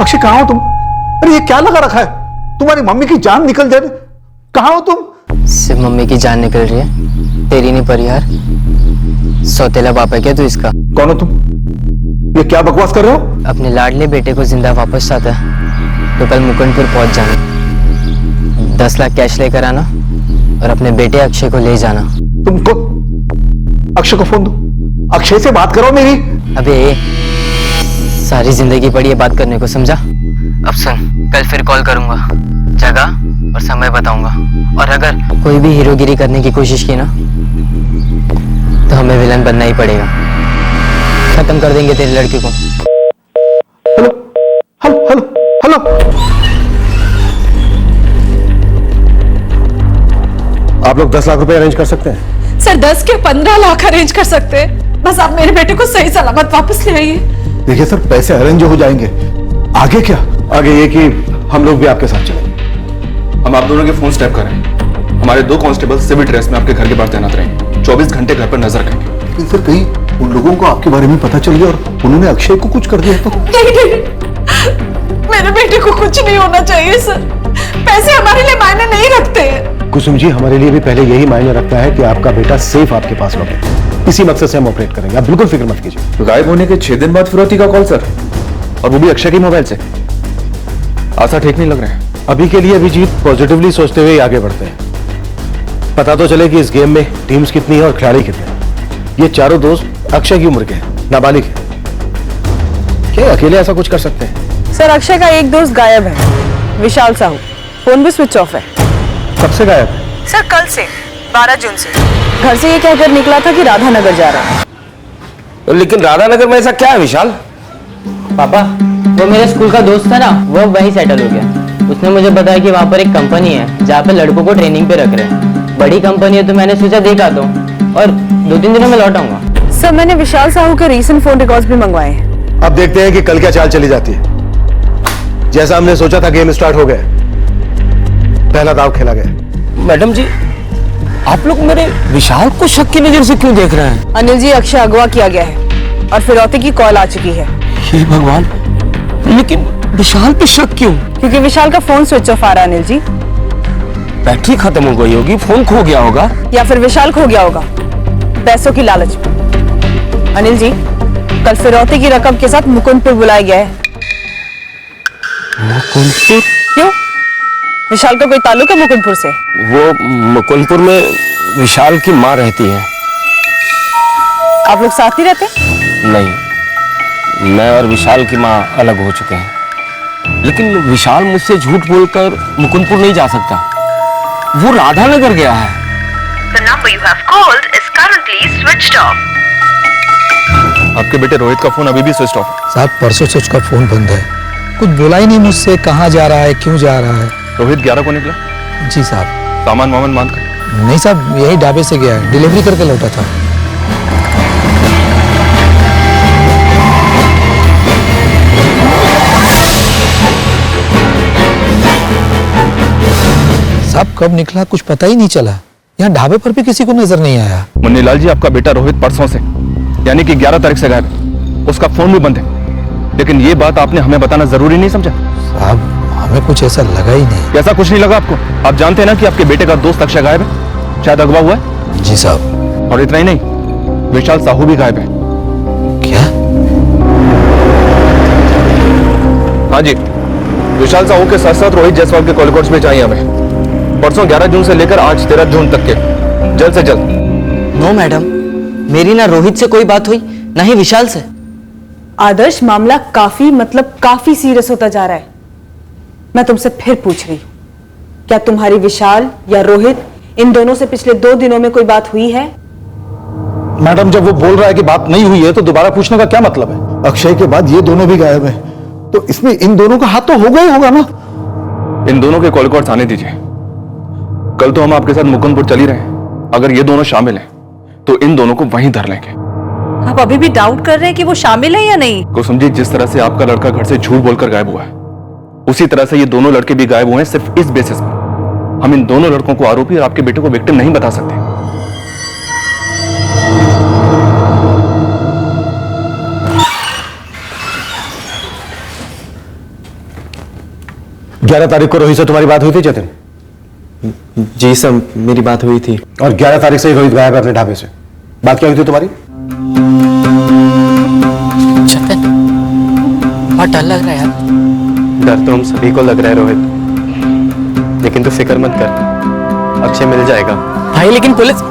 Speaker 14: अक्षय कहां हो तुम? अरे ये क्या लगा रखा है? तुम्हारी मम्मी की जान निकल जाए। कहां हो तुम?
Speaker 11: सिर्फ मम्मी की जान निकल रही है, तेरी नहीं परिहार। सौतेला बाप है क्या तू इसका?
Speaker 14: कौन हो तुम? ये क्या बकवास कर रहे हो?
Speaker 11: अपने लाडले बेटे को जिंदा वापस चाहता है तो कल मुकुंदपुर पहुंच जाना, 10 लाख कैश लेकर आना और अपने बेटे अक्षय को ले जाना।
Speaker 14: तुमको अक्षय को फोन दो, अक्षय से बात करो मेरी।
Speaker 11: अबे सारी जिंदगी पड़ी है बात करने को, समझा? अब सुन, कल फिर कॉल करूंगा, जगह और समय बताऊंगा, और अगर कोई भी हीरोगिरी करने की कोशिश की ना तो हमें विलन बनना ही पड़ेगा। खत्म कर देंगे तेरी लड़की को।
Speaker 14: हेलो हेलो हेलो हेलो, आप लोग 10 लाख रुपए अरेंज कर सकते हैं?
Speaker 17: सर 10 के 15 लाख अरेंज कर सकते हैं। बस आप मेरे बेटे को सही सलामत वापस ले आइए।
Speaker 14: देखिए सर, पैसे अरेंज हो जाएंगे, आगे क्या? आगे ये कि हम लोग भी आपके साथ चलेंगे।
Speaker 9: हम आप दोनों के फोन स्टैप करें। हमारे 2 कांस्टेबल सिविल ड्रेस में आपके घर के बाहर तैनात रहेंगे, 24 घंटे घर पर नजर रखेंगे।
Speaker 14: लेकिन सर कहीं उन लोगों को आपके बारे में पता चल गया और उन्होंने अक्षय को कुछ कर दिया तो?
Speaker 17: नहीं, मेरे बेटे को कुछ नहीं होना चाहिए सर। पैसे हमारे लिए मायने नहीं रखते हैं।
Speaker 14: कुसुम जी, हमारे लिए भी पहले यही मायने रखता है कि आपका बेटा सेफ आपके पास रहे। इसी मकसद से हम ऑपरेट करेंगे, आप बिल्कुल फिक्र मत कीजिए।
Speaker 9: गायब होने के 6 दिन बाद फिरौती का कॉल सर, और वो भी अक्षय के मोबाइल से। आशा ठीक नहीं लग रहे हैं।
Speaker 14: अभी के लिए अभिजीत पॉजिटिवली सोचते हुए आगे बढ़ते हैं। पता तो चले कि इस गेम में टीम्स कितनी है और खिलाड़ी कितने हैं। ये चारों दोस्त अक्षय की उम्र के हैं, नाबालिग हैं। क्या अकेले ऐसा कुछ कर सकते हैं?
Speaker 8: सर अक्षय का एक दोस्त गायब है, विशाल साहू। फोन भी स्विच ऑफ है।
Speaker 14: कब से गायब है?
Speaker 8: सर कल से 12 जून से। घर से ये कहकर निकला था कि राधानगर जा रहा है।
Speaker 12: लेकिन राधानगर में ऐसा क्या है विशाल?
Speaker 11: पापा, वो मेरे स्कूल का दोस्त था ना, वो वहीं सेटल हो गया। उसने मुझे बताया कि वहाँ पर एक कंपनी है जहाँ पे लड़कों को ट्रेनिंग पे रख रहे हैं। बड़ी कंपनी है तो मैंने सोचा देखा तो, और 2-3 दिनों में लौट आऊंगा।
Speaker 8: सर मैंने विशाल साहू के रीसेंट फोन रिकॉर्ड्स भी मंगवाए हैं।
Speaker 14: अब देखते हैं कि कल क्या चाल चली जाती है। जैसा हमने सोचा था गेम स्टार्ट हो गया, पहला दाव खेला गया।
Speaker 12: मैडम जी, आप लोग मेरे विशाल को शक की नजर से क्यों देख रहे हैं?
Speaker 8: अनिल जी, अक्षय अगवा किया गया है और फिरौती की कॉल आ चुकी है।
Speaker 12: हे भगवान, लेकिन विशाल पे शक क्यों?
Speaker 8: क्योंकि विशाल का फोन स्विच ऑफ आ रहा है अनिल जी।
Speaker 12: बैटरी खत्म हो गई होगी, फोन खो गया होगा,
Speaker 8: या फिर विशाल खो गया होगा पैसों की लालच में। अनिल जी, कल फिरौती की रकम के साथ मुकुंदपुर बुलाया गया है।
Speaker 12: मुकुंदपुर?
Speaker 8: क्यों? विशाल का कोई ताल्लुक है मुकुंदपुर से?
Speaker 12: वो मुकुंदपुर में विशाल की माँ रहती है।
Speaker 8: आप लोग साथ ही रहते?
Speaker 12: नहीं, मैं और विशाल की माँ अलग हो चुके हैं। लेकिन विशाल मुझसे झूठ बोलकर मुकुंदपुर नहीं जा सकता, वो राधानगर गया है।
Speaker 18: The number you have called is currently switched off.
Speaker 9: आपके बेटे रोहित का फोन अभी भी स्विच ऑफ है।
Speaker 13: साहब परसों से उसका फोन बंद है, कुछ बोला ही नहीं मुझसे, कहाँ जा रहा है, क्यों जा रहा है।
Speaker 9: रोहित 11 को निकला?
Speaker 13: जी साहब।
Speaker 9: सामान वामान बांध कर?
Speaker 13: नहीं साहब, यही ढाबे से गया है, डिलीवरी करके लौटा था। साहब कब निकला कुछ पता ही नहीं चला, यहाँ ढाबे पर भी किसी को नजर नहीं आया।
Speaker 9: मुन्नीलाल जी, आपका बेटा रोहित परसों से यानी कि 11 तारीख से गायब है। उसका फोन भी बंद है। लेकिन ये बात आपने हमें बताना जरूरी नहीं समझा?
Speaker 13: साहब हमें कुछ ऐसा लगा ही नहीं।
Speaker 9: ऐसा कुछ नहीं लगा आपको? आप जानते हैं ना कि आपके बेटे का दोस्त अक्षय गायब है, शायद अगवा हुआ है।
Speaker 13: जी साहब।
Speaker 9: और इतना ही नहीं, विशाल साहू भी गायब है।
Speaker 13: क्या?
Speaker 9: हाँ जी, विशाल साहू के साथ साथ रोहित जायसवाल के कॉल रिकॉर्ड्स में चाहिए हमें, परसों 11 जून से लेकर आज 13 जून तक के, जल्द से जल्द।
Speaker 6: नो मैडम, मेरी ना रोहित से कोई बात हुई, ना ही विशाल से।
Speaker 8: आदर्श, मामला काफी सीरियस होता जा रहा है। मैं तुमसे फिर पूछ रही हूँ, क्या तुम्हारी विशाल या रोहित इन दोनों से पिछले 2 दिनों में कोई बात हुई है?
Speaker 14: मैडम, जब वो बोल रहा है कि बात नहीं हुई है तो दोबारा पूछने का क्या मतलब है? अक्षय के बाद ये दोनों भी गायब हैं, तो इसमें इन दोनों का हाथ तो होगा ही होगा ना।
Speaker 9: इन दोनों के कॉल रिकॉर्ड्स आने दीजिए। कल तो हम आपके साथ मुकुंदपुर चल ही रहे हैं, अगर ये दोनों शामिल हैं तो इन दोनों को वहीं धर लेंगे।
Speaker 17: आप अभी भी डाउट कर रहे हैं कि वो शामिल है या नहीं?
Speaker 9: को समझिए, जिस तरह से आपका लड़का घर से झूठ बोलकर गायब हुआ है, उसी तरह से ये दोनों लड़के भी गायब हुए हैं। सिर्फ इस बेसिस पर हम इन दोनों लड़कों को आरोपी और आपके बेटे को विक्टिम नहीं बता सकते।
Speaker 14: ग्यारह तारीख को रोहित से तुम्हारी बात हुई थी जतिन?
Speaker 10: जी सर, मेरी बात हुई थी।
Speaker 14: और 11 तारीख से ही रोहित गायब है अपने ढाबे से। बात क्या हुई थी तुम्हारी?
Speaker 6: जतिन, बहुत डर लग रहा है यार।
Speaker 10: डर तो हम सभी को लग रहा है रोहित, लेकिन तू फिक्र मत कर, अक्षय मिल जाएगा।
Speaker 6: भाई लेकिन पुलिस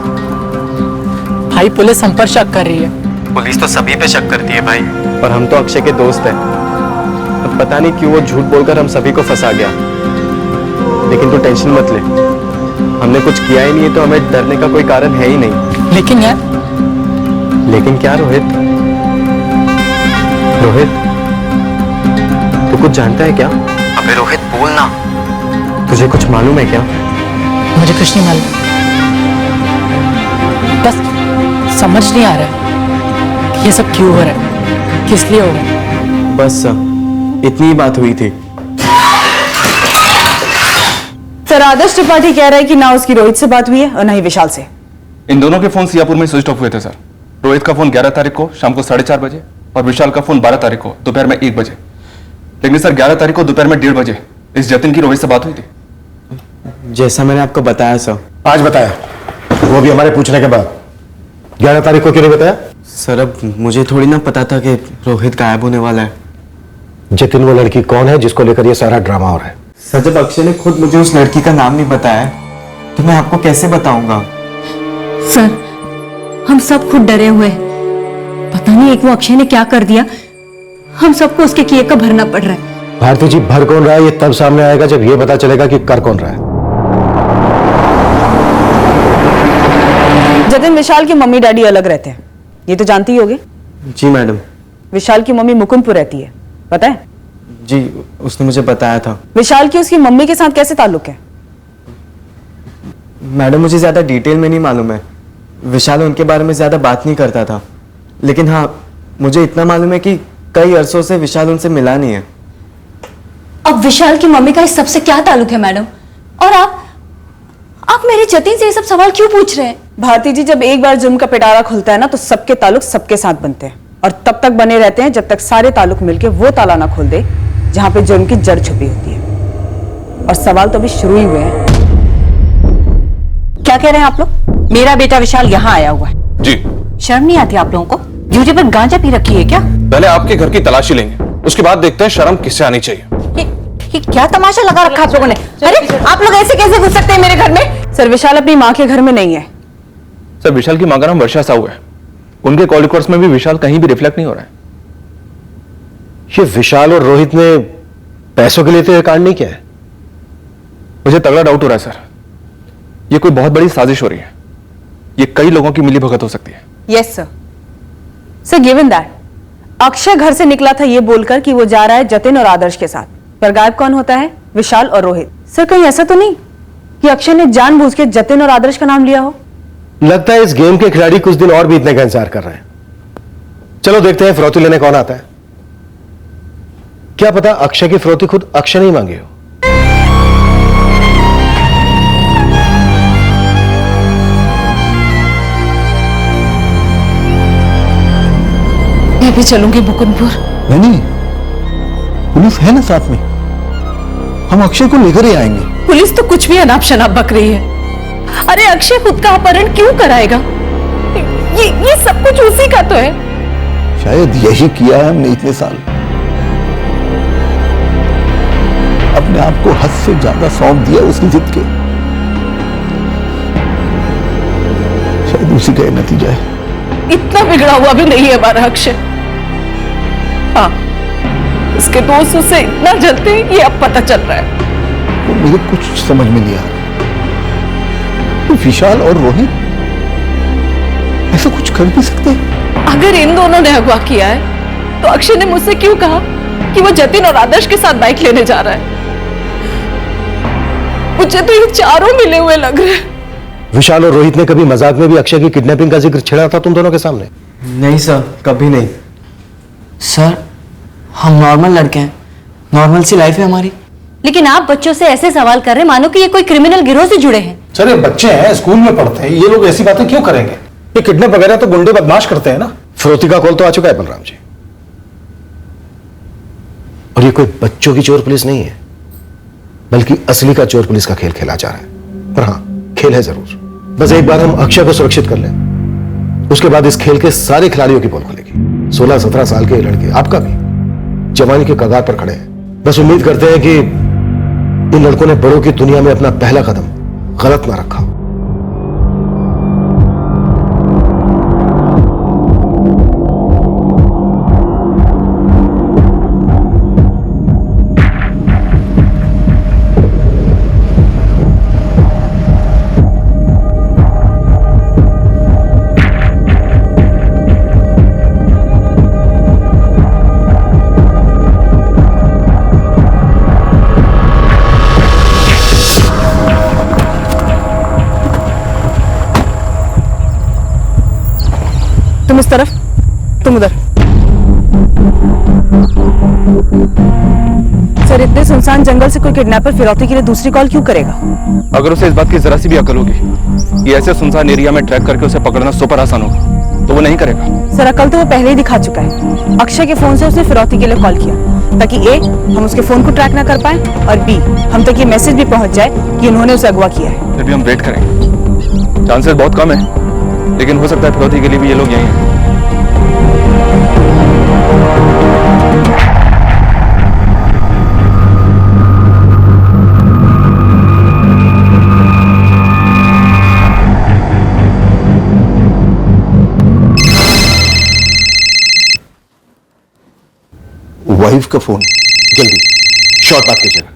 Speaker 6: हम पर शक कर रही है।
Speaker 10: पुलिस तो सभी पे शक करती है भाई, पर हम तो अक्षय के दोस्त हैं। अब पता नहीं क्यों वो झूठ बोलकर हम सभी को फंसा गया। लेकिन तू टेंशन मत ले, हमने कुछ किया ही नहीं है तो हमें डरने का कोई कारण है ही नहीं।
Speaker 6: लेकिन यार।
Speaker 10: लेकिन क्या रोहित? रोहित, तू कुछ जानता है क्या? अबे रोहित बोलना, तुझे कुछ मालूम है क्या?
Speaker 6: मुझे कुछ नहीं मालूम, बस समझ नहीं आ रहा है कि ये सब क्यों हो रहा है, किस लिए हो रहा है।
Speaker 10: बस इतनी ही बात हुई थी।
Speaker 8: सर, आदर्श त्रिपाठी कह रहा है कि ना उसकी रोहित से बात हुई है और ना ही विशाल से।
Speaker 9: इन दोनों के फोन सियापुर में स्विच ऑफ हुए थे सर। रोहित का फोन 11 तारीख को शाम को 4:30 बजे और विशाल का फोन 12 तारीख को दोपहर में 1 बजे। लेकिन सर 11 तारीख को दोपहर में 1:30 बजे इस जतिन की रोहित से बात हुई थी।
Speaker 10: जैसा मैंने आपको बताया सर।
Speaker 14: आज बताया, वो भी हमारे पूछने के बाद। 11 तारीख को क्यों नहीं बताया?
Speaker 10: सर अब मुझे थोड़ी ना पता था कि रोहित गायब होने वाला है।
Speaker 14: जतिन, वो लड़की कौन है जिसको लेकर ये सारा ड्रामा हो रहा है?
Speaker 10: सर, जब अक्षय ने खुद मुझे उस लड़की का नाम नहीं बताया तो मैं आपको कैसे बताऊंगा?
Speaker 2: सर, हम सब खुद डरे हुए हैं। पता नहीं एक वो अक्षय ने क्या कर दिया, हम सबको उसके किए का भरना पड़ रहा है।
Speaker 14: भारती जी, भर कौन रहा है ये तब सामने आएगा जब ये पता चलेगा कि कर कौन रहा है।
Speaker 8: जतिन, विशाल की मम्मी डैडी अलग रहते हैं, ये तो जानती ही होगे।
Speaker 10: जी मैडम।
Speaker 8: विशाल की मम्मी मुकुंदपुर रहती है, पता है?
Speaker 10: जी, उसने मुझे बताया था।
Speaker 8: विशाल की उसकी मम्मी के साथ कैसे ताल्लुक है?
Speaker 10: मैडम, मुझे ज्यादा डिटेल में नहीं मालूम है। विशाल उनके बारे में ज्यादा बात नहीं करता था, लेकिन हाँ, मुझे इतना मालूम है कि कई अरसों से विशाल उनसे मिला नहीं है।
Speaker 2: अब विशाल की मम्मी का इस सबसे क्या ताल्लुक है मैडम? और आप मेरे जतिन से ये सब सवाल क्यों पूछ रहे हैं?
Speaker 8: भारती जी, जब एक बार जुर्म का पिटारा खुलता है ना, तो सबके ताल्लुक सबके साथ बनते हैं, और तब तक बने रहते हैं जब तक सारे ताल्लुक मिलके वो ताला ना खोल दे जहां पे जुर्म की जड़ छुपी होती है। और सवाल तो अभी शुरू ही हुए हैं। क्या कह रहे हैं आप लोग? मेरा बेटा विशाल यहाँ आया हुआ है।
Speaker 9: जी।
Speaker 8: शर्म नहीं आती आप लोगों को? ड्यूटी पर गांजा पी रखी है क्या?
Speaker 9: पहले आपके घर की तलाशी लेंगे, उसके बाद देखते हैं शर्म किससे आनी चाहिए।
Speaker 8: ये क्या तमाशा लगा रखा आप लोगों ने? अरे आप लोग ऐसे कैसे घुस सकते हैं मेरे घर में? सर, विशाल अपनी माँ के घर में नहीं है।
Speaker 9: सर, विशाल की मां का नाम वर्षा साहू है। उनके कॉल रिकॉर्ड्स में भी विशाल कहीं भी रिफ्लेक्ट नहीं हो रहा है।
Speaker 14: ये विशाल और रोहित ने पैसों के लिए तो ये कांड नहीं किया है।
Speaker 9: मुझे तगड़ा डाउट हो रहा है सर, ये कोई बहुत बड़ी साजिश हो रही है। ये कई लोगों की मिलीभगत हो सकती है।
Speaker 8: Yes sir. Sir, given that Akshay घर से निकला था ये बोलकर कि वो जा रहा है जतिन और आदर्श के साथ, पर गायब कौन होता है? विशाल और रोहित। सर, कहीं ऐसा तो नहीं कि अक्षय ने जानबूझ के जतिन और आदर्श का नाम लिया हो?
Speaker 14: लगता है इस गेम के खिलाड़ी कुछ दिन और बीतने का इंतजार कर रहे हैं। चलो देखते हैं फिरौती लेने कौन आता है। क्या पता अक्षय की फिरौती खुद अक्षय नहीं मांगी हो।
Speaker 17: मैं भी चलूंगी मुकुंदपुर।
Speaker 13: नहीं, पुलिस है ना साथ में, हम अक्षय को लेकर ही आएंगे।
Speaker 17: पुलिस तो कुछ भी अनाप शनाप बक रही है। अरे अक्षय खुद का अपहरण क्यों कराएगा? ये सब कुछ उसी का तो है।
Speaker 13: शायद यही किया है हमने इतने साल, अपने आप को हद से ज्यादा सौंप दिया उसकी जिद के। शायद उसी का नतीजा है।
Speaker 17: इतना बिगड़ा हुआ भी नहीं है हमारा अक्षय। हाँ, उसके दोस्त उससे इतना जलते हैं ये अब पता चल रहा है।
Speaker 13: वो मुझे कुछ समझ में नहीं आ रहा। तो विशाल और रोहित ऐसा कुछ कर भी सकते हैं?
Speaker 17: अगर इन दोनों ने अगवा किया है तो अक्षय ने मुझसे क्यों कहा कि वो जतिन और आदर्श के साथ बाइक लेने जा रहा है? मुझे तो ये चारों मिले हुए लग रहे हैं।
Speaker 14: विशाल और रोहित ने कभी मजाक में भी अक्षय की किडनैपिंग का जिक्र छेड़ा था तुम दोनों के सामने?
Speaker 10: नहीं सर, कभी नहीं।
Speaker 6: सर, हम नॉर्मल लड़के हैं, नॉर्मल सी लाइफ है हमारी।
Speaker 2: लेकिन आप बच्चों से ऐसे सवाल कर रहे मानो कि ये कोई क्रिमिनल गिरोह से जुड़े हैं।
Speaker 13: सर, ये बच्चे हैं, स्कूल में पढ़ते हैं, ये लोग ऐसी बातें क्यों करेंगे? ये किडनैप वगैरह तो गुंडे बदमाश करते हैं ना।
Speaker 14: फिरौती का कॉल तो आ चुका है बलराम जी, और ये कोई बच्चों की चोर पुलिस नहीं है, बल्कि असली का चोर पुलिस का खेल खेला जा रहा है। पर हाँ, खेल है जरूर। बस एक बार हम अक्षय को सुरक्षित कर लें, उसके बाद इस खेल के सारे खिलाड़ियों की पोल खुलेगी। 16-17 साल के लड़के, आपका भी, जवानी के कगार पर खड़े हैं। बस उम्मीद करते हैं कि इन लड़कों ने बड़ों की दुनिया में अपना पहला कदम गलत ना रखा हो।
Speaker 8: तुम इस तरफ, तुम उधर। सर, इतने सुनसान जंगल से कोई किडनैपर फिरौती के लिए दूसरी कॉल क्यों करेगा?
Speaker 9: अगर उसे इस बात की जरा सी भी अकल होगी कि ऐसे सुनसान एरिया में ट्रैक करके उसे पकड़ना सुपर आसान होगा, तो वो नहीं करेगा।
Speaker 8: सर, अकल तो वो पहले ही दिखा चुका है। अक्षय के फोन से उसने फिरौती के लिए कॉल किया ताकि ए, हम उसके फोन को ट्रैक ना कर पाए, और बी, हम तक ये मैसेज भी पहुंच जाए कि उन्होंने उसे अगवा किया है।
Speaker 9: फिर भी हम वेट करेंगे, चांसेस बहुत कम है, लेकिन हो सकता है फिरौती के लिए भी ये लोग यहीं हैं।
Speaker 4: वाइफ का फोन, जल्दी शॉर्ट बात कीजिएगा।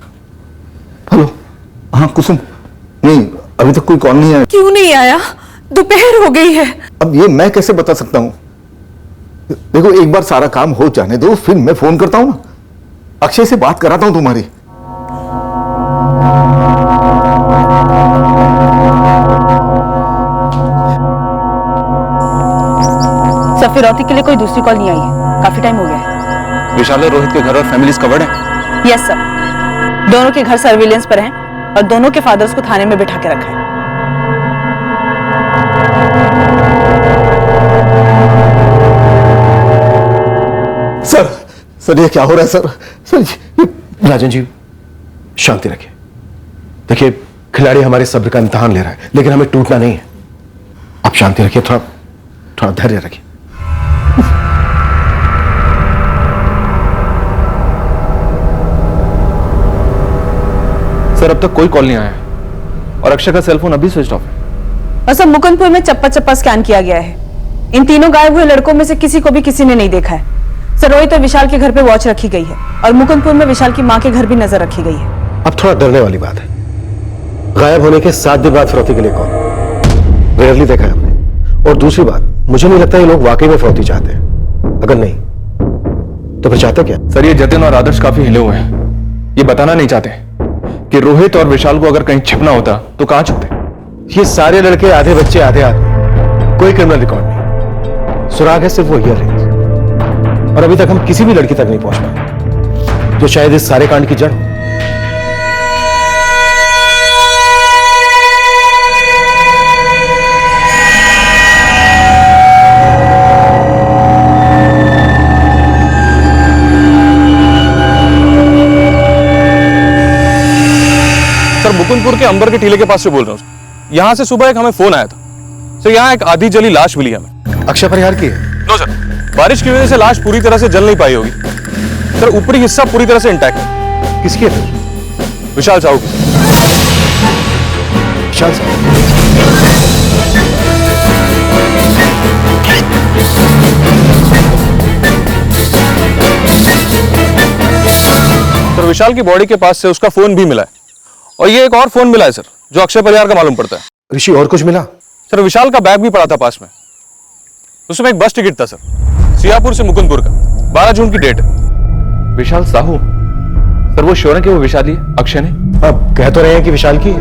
Speaker 4: हेलो, हाँ कुसुम, नहीं अभी तक कोई कॉल नहीं आया।
Speaker 17: क्यों नहीं आया? दोपहर हो गई है।
Speaker 4: अब ये मैं कैसे बता सकता हूँ? देखो एक बार सारा काम हो जाने दो, फिर मैं फोन करता हूँ ना। अक्षय से बात कराता हूँ तुम्हारी।
Speaker 8: सर फिरौती के लिए कोई दूसरी कॉल नहीं आई है, काफी टाइम हो गया है।
Speaker 9: विशाल और रोहित के घर और फैमिलीज कवर्ड है?
Speaker 8: यस सर, दोनों के घर सर्विलेंस पर हैं और दोनों के फादर्स को थाने में बिठा के रखा है।
Speaker 4: सर ये क्या हो रहा है सर?
Speaker 14: राजन जी शांति रखिए। देखिए खिलाड़ी हमारे सब्र का इम्तिहान ले रहा है, लेकिन हमें टूटना नहीं है। आप शांति रखिए, थोड़ा धैर्य रखिए।
Speaker 9: सर अब तक कोई कॉल नहीं आया है और अक्षय का सेलफोन अभी स्विच ऑफ है।
Speaker 8: और सब मुकुंदपुर में चप्पा चप्पा स्कैन किया गया है। इन तीनों गायब हुए लड़कों में से किसी को भी किसी ने नहीं देखा है। सर रोहित और विशाल के घर पे वॉच रखी गई है और मुकुंदपुर में विशाल की मां के घर भी नजर रखी गई है।
Speaker 14: अब थोड़ा डरने वाली बात है। गायब होने के 7 दिन बाद फिरौती के लिए कॉल, रेयरली देखा है हमने। और दूसरी बात, मुझे नहीं लगता ये लोग वाकई में फिरौती चाहते हैं। अगर नहीं तो फिर चाहते क्या?
Speaker 9: सर ये जतिन और आदर्श काफी हिले हुए हैं। ये बताना नहीं चाहते कि रोहित और विशाल को अगर कहीं छिपना होता तो कहां छुपते।
Speaker 14: ये सारे लड़के आधे बच्चे आधे आदमी, कोई क्रिमिनल रिकॉर्ड नहीं। सुराग है सिर्फ वो ईयररिंग्स, और अभी तक हम किसी भी लड़की तक नहीं पहुंच पाए जो शायद इस सारे कांड की जड़ हो।
Speaker 9: सर मुकुंदपुर के अंबर के टीले के पास से बोल रहा हूँ। यहाँ से सुबह एक हमें फोन आया था। सर यहाँ एक आधी जली लाश मिली हमें।
Speaker 14: अक्षय परिहार की है?
Speaker 9: नो सर, बारिश की वजह से लाश पूरी तरह से जल नहीं पाई होगी। सर ऊपरी हिस्सा पूरी तरह से इंटैक्ट है।
Speaker 14: किसकी है फिर?
Speaker 9: विशाल साहू की।
Speaker 14: विशाल साहू?
Speaker 9: सर विशाल की बॉडी के पास से उसका फोन भी मिला है और ये एक और फोन मिला है सर जो अक्षय परिहार का मालूम पड़ता है।
Speaker 14: ऋषि और कुछ मिला?
Speaker 9: सर विशाल का बैग भी पड़ा था पास में। उसमें एक बस टिकट था सर, सियापुर से मुकुंदपुर का, 12 जून की डेट है। विशाल साहू? सर वो श्योर है कि वो विशाल ही है, अक्षय नहीं?
Speaker 14: अब कह तो रहे हैं कि विशाल की।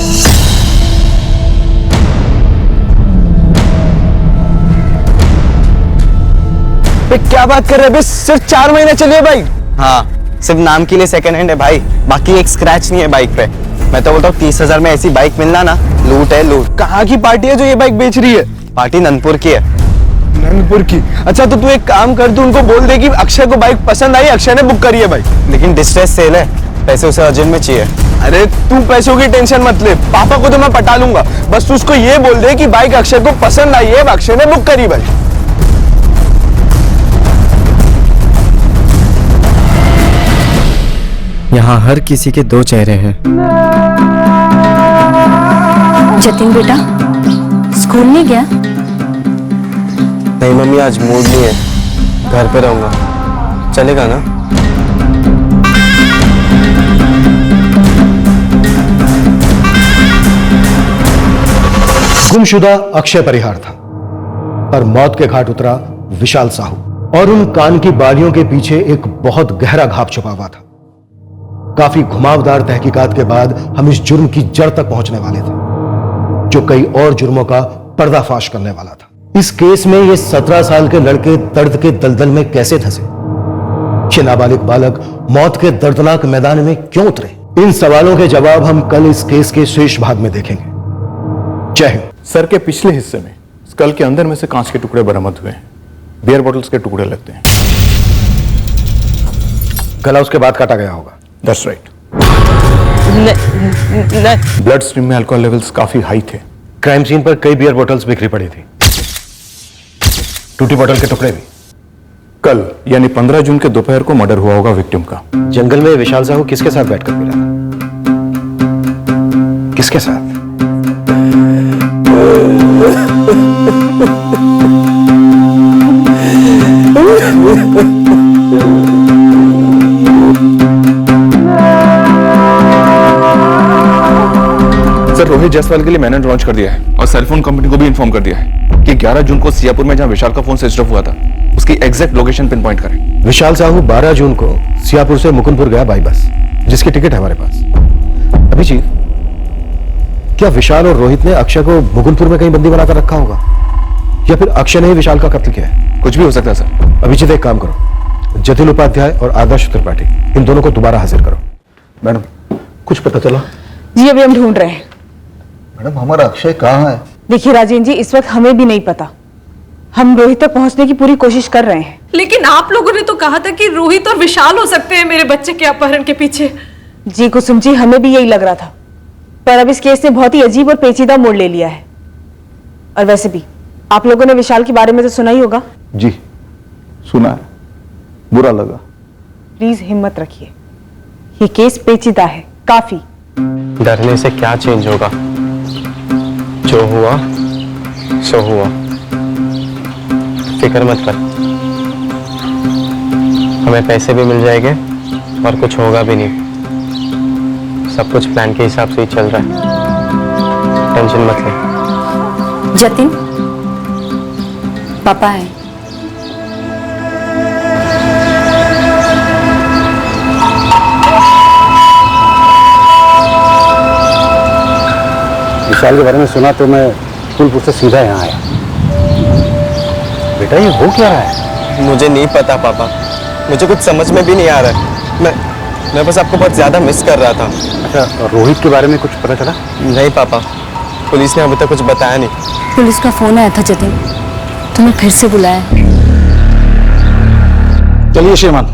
Speaker 3: क्या बात कर रहे हैं? सिर्फ 4 महीने चलिए बाइक।
Speaker 10: हाँ सिर्फ नाम के लिए सेकंड हैंड है भाई, बाकी एक स्क्रैच नहीं है बाइक पे। मैं तो बोलता हूँ 30,000 में ऐसी बाइक मिलना ना लूट है लूट।
Speaker 3: कहाँ की पार्टी है जो ये बाइक बेच रही है?
Speaker 10: पार्टी नंदपुर की है।
Speaker 3: नंदपुर की? अच्छा तो तू एक काम कर, तू उनको बोल दे कि अक्षय को बाइक पसंद आई, अक्षय ने बुक करी है बाइक।
Speaker 10: लेकिन डिस्ट्रेस सेल है, पैसे उसे अर्जेंट में चाहिए।
Speaker 3: अरे तू पैसों की टेंशन मत ले, पापा को तो मैं पटा लूंगा। बस तू उसको ये बोल दे कि बाइक अक्षय को पसंद आई है, अक्षय ने बुक करी बाइक।
Speaker 1: यहाँ हर किसी के 2 चेहरे हैं।
Speaker 2: जतिन बेटा स्कूल नहीं गया?
Speaker 10: नहीं मम्मी आज मूड नहीं है, घर पे रहूंगा। चलेगा ना?
Speaker 14: गुमशुदा अक्षय परिहार था और मौत के घाट उतरा विशाल साहू, और उन कान की बालियों के पीछे एक बहुत गहरा घाव छुपा हुआ था। काफी घुमावदार तहकीकात के बाद हम इस जुर्म की जड़ तक पहुंचने वाले थे, जो कई और जुर्मों का पर्दाफाश करने वाला था। इस केस में ये 17 साल के लड़के दर्द के दलदल में कैसे धंसे? ये नाबालिग बालक मौत के दर्दनाक मैदान में क्यों उतरे? इन सवालों के जवाब हम कल इस केस के शेष भाग में देखेंगे। जय हिंद।
Speaker 9: सर के पिछले हिस्से में स्कल के अंदर में से कांच के टुकड़े बरामद हुए हैं। बियर बोतल्स के टुकड़े लगते हैं।
Speaker 14: गला उसके बाद काटा गया होगा।
Speaker 9: That's right. ब्लड स्ट्रीम में अल्कोहल लेवल्स काफी हाई थे।
Speaker 14: क्राइम सीन पर कई बियर बोतल्स बिखरी पड़ी थी, टूटी बोतल के टुकड़े भी।
Speaker 9: कल यानी 15 जून के दोपहर को मर्डर हुआ होगा विक्टिम का।
Speaker 14: जंगल में विशाल साहू किसके साथ बैठकर पी रहा था? किसके साथ?
Speaker 9: सर, रोहित जायसवाल के लिए मैंने लॉन्च कर दिया है और सेलफोन कंपनी को भी इन्फॉर्म कर दिया है कि 11 जून को सियापुर में जहां विशाल का फोन स्विच ऑफ हुआ था उसकी एग्जैक्ट लोकेशन पिन पॉइंट करें।
Speaker 14: विशाल साहू 12 जून को सियापुर से मुकुंदपुर गया बाई बस, जिसकी टिकट है हमारे पास। अभी जी, क्या विशाल और रोहित ने अक्षय को मुकुंदपुर में कहीं बंदी बनाकर रखा होगा, या फिर अक्षय ने ही विशाल का कत्ल किया है?
Speaker 9: कुछ भी हो सकता है सर।
Speaker 14: अभिजीत, एक काम करो, जतिन उपाध्याय और आदर्श त्रिपाठी इन दोनों को दोबारा हाजिर करो। मैडम, कुछ पता चला?
Speaker 8: जी अभी हम ढूंढ रहे हैं।
Speaker 4: मैडम, हमारा अक्षय कहाँ है?
Speaker 8: देखिए राजेंद्र जी, इस वक्त हमें भी नहीं पता। हम रोहित तक पहुंचने की पूरी कोशिश कर रहे हैं।
Speaker 17: लेकिन आप लोगों ने तो कहा था कि रोहित और विशाल हो सकते हैं मेरे बच्चे के अपहरण के पीछे।
Speaker 8: जी कुसुम जी, हमें भी यही लग रहा था, पर अब इस केस ने बहुत ही अजीब और पेचीदा मोड़ ले लिया है। और वैसे भी आप लोगों ने विशाल के बारे में तो सुना ही होगा।
Speaker 4: जी सुना है, बुरा लगा।
Speaker 8: प्लीज हिम्मत रखिए, ये केस पेचीदा है काफी।
Speaker 10: डरने से क्या चेंज होगा, जो हुआ सो हुआ, फिक्र मत कर। हमें पैसे भी मिल जाएंगे और कुछ होगा भी नहीं। सब कुछ प्लान के हिसाब से ही चल रहा है, टेंशन मत ले।
Speaker 2: जतिन, पापा है।
Speaker 14: विशाल के बारे में सुना तो मैं फूलपुर से सीधा यहाँ आया। बेटा, ये हो क्या रहा है?
Speaker 10: मुझे नहीं पता पापा, मुझे कुछ समझ में भी नहीं आ रहा है। मैं बस आपको बहुत ज्यादा मिस कर रहा था।
Speaker 14: अच्छा, रोहित के बारे में कुछ पता चला?
Speaker 10: नहीं पापा, पुलिस ने अभी तक कुछ बताया नहीं।
Speaker 2: पुलिस का फोन आया था जतिन, तुम्हें फिर से बुलाया।
Speaker 13: चलिए श्रीमान,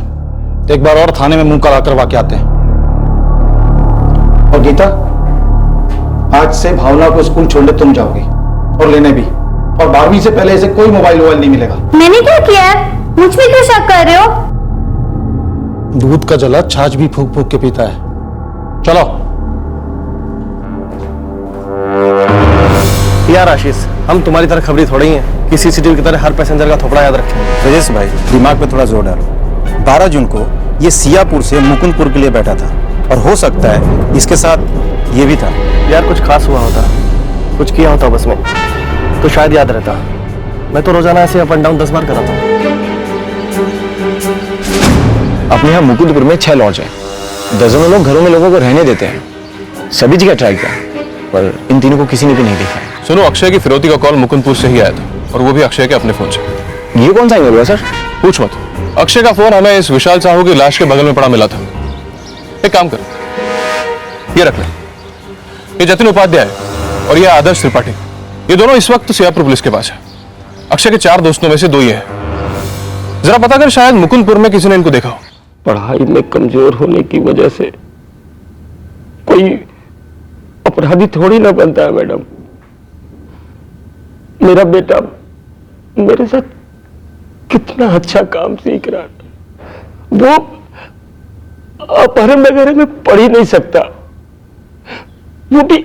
Speaker 13: एक बार और थाने में मुंह करा करवा के आते हैं। और गीता, आज से भावना को स्कूल छोड़ने तुम जाओगी, और लेने भी। और 12वीं से पहले इसे कोई मोबाइल नहीं मिलेगा।
Speaker 7: मैंने क्या किया है? मुझ पे क्यों शक कर रहे हो?
Speaker 13: दूध का जला छाछ भी फूक फूक के पीता है। चलो।
Speaker 10: यार आशीष, हम तुम्हारी तरह खबरी थोड़ी हैं कि सीसीटीवी की तरह हर पैसेंजर का थोपड़ा याद रखें।
Speaker 5: राजेश भाई, दिमाग पे थोड़ा जोर डालो। 12 जून को ये सियापुर से मुकुंदपुर के लिए बैठा था और हो सकता है इसके साथ ये भी था।
Speaker 10: यार कुछ खास हुआ होता, कुछ किया होता बस में, तो शायद याद रहता। मैं तो रोजाना ऐसे अप एंड डाउन 10 बार कराता हूँ।
Speaker 5: अपने यहाँ मुकुंदपुर में 6 लॉज है। दर्जनों लोग घरों में लोगों को रहने देते हैं। सभी जगह ट्राई किया, पर इन तीनों को किसी ने भी नहीं देखा।
Speaker 9: सुनो, अक्षय की फिरौती का कॉल मुकुंदपुर से ही आया था, और वो भी अक्षय के अपने फोन से।
Speaker 5: ये कौन सा ईमेल हुआ सर?
Speaker 9: पूछ मत। अक्षय का फोन हमें इस विशाल साहू की लाश के बगल में पड़ा मिला था। एक काम कर, ये रख ले। ये जतिन उपाध्याय और ये आदर्श त्रिपाठी, ये दोनों इस वक्त सियापुर पुलिस के पास है। अक्षय के 4 दोस्तों में से 2 ही है। जरा पता कर, शायद मुकुंदपुर में किसी ने इनको देखा हो।
Speaker 12: पढ़ाई में कमजोर होने की वजह से कोई अपराधी थोड़ी ना बनता है मैडम। मेरा बेटा मेरे साथ कितना अच्छा काम सीख रहा है। वो अपहरण वगैरह में पढ़ ही नहीं सकता, वो भी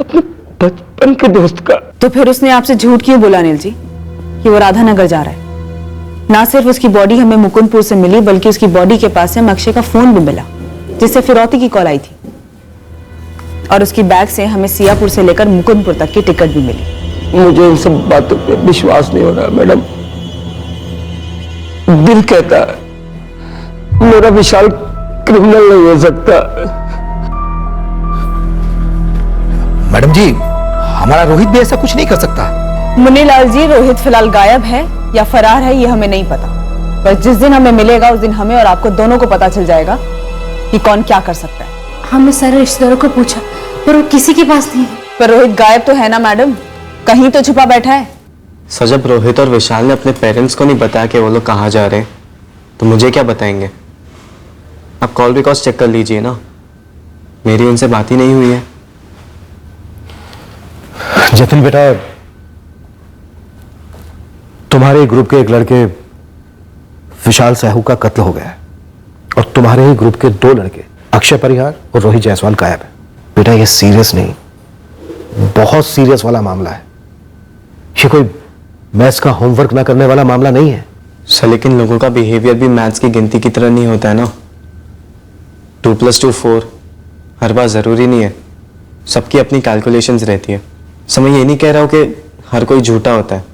Speaker 12: अपने बचपन के दोस्त का।
Speaker 8: तो फिर उसने आपसे झूठ क्यों बोला अनिल जी कि वो राधानगर जा रहा है? ना सिर्फ उसकी बॉडी हमें मुकुंदपुर से मिली, बल्कि उसकी बॉडी के पास से अक्षय का फोन भी मिला, जिससे फिरौती की कॉल आई थी। और उसकी बैग से हमें सियापुर से लेकर मुकुंदपुर तक की टिकट भी मिली।
Speaker 12: मुझे इन सब बातों पे विश्वास नहीं हो रहा मैडम। दिल कहता है मेरा विशाल क्रिमिनल नहीं हो सकता।
Speaker 13: मैडम जी, हमारा रोहित भी ऐसा कुछ नहीं कर सकता।
Speaker 8: मुन्नीलाल जी, रोहित फिलहाल गायब है या फरार है ये हमें नहीं पता, पर जिस दिन हमें मिलेगा उस दिन हमें और आपको दोनों को पता चल जाएगा कि कौन क्या कर सकता है।
Speaker 2: हमने सारे रिश्तेदारों को पूछा, पर वो किसी के पास नहीं है।
Speaker 8: पर रोहित गायब तो है ना मैडम, कहीं तो छुपा बैठा है।
Speaker 10: सर, जब रोहित और विशाल ने अपने पेरेंट्स को नहीं बताया कि वो लोग कहाँ जा रहे हैं, तो मुझे क्या बताएंगे? आप कॉल रिकॉर्ड चेक कर लीजिए ना, मेरी उनसे बात ही नहीं हुई है।
Speaker 14: जतिन बेटा, तुम्हारे ग्रुप के एक लड़के विशाल साहू का कत्ल हो गया है, और तुम्हारे ही ग्रुप के 2 लड़के अक्षय परिहार और रोहित जायसवाल गायब है। बेटा, ये सीरियस नहीं, बहुत सीरियस वाला मामला है। ये कोई मैथ्स का होमवर्क ना करने वाला मामला नहीं है।
Speaker 10: सर, लेकिन लोगों का बिहेवियर भी मैथ्स की गिनती की तरह नहीं होता है ना। 2 + 2 4 हर बार जरूरी नहीं है। सबकी अपनी कैलकुलेशंस रहती है। सर मैं ये नहीं कह रहा हूँ कि हर कोई झूठा होता है,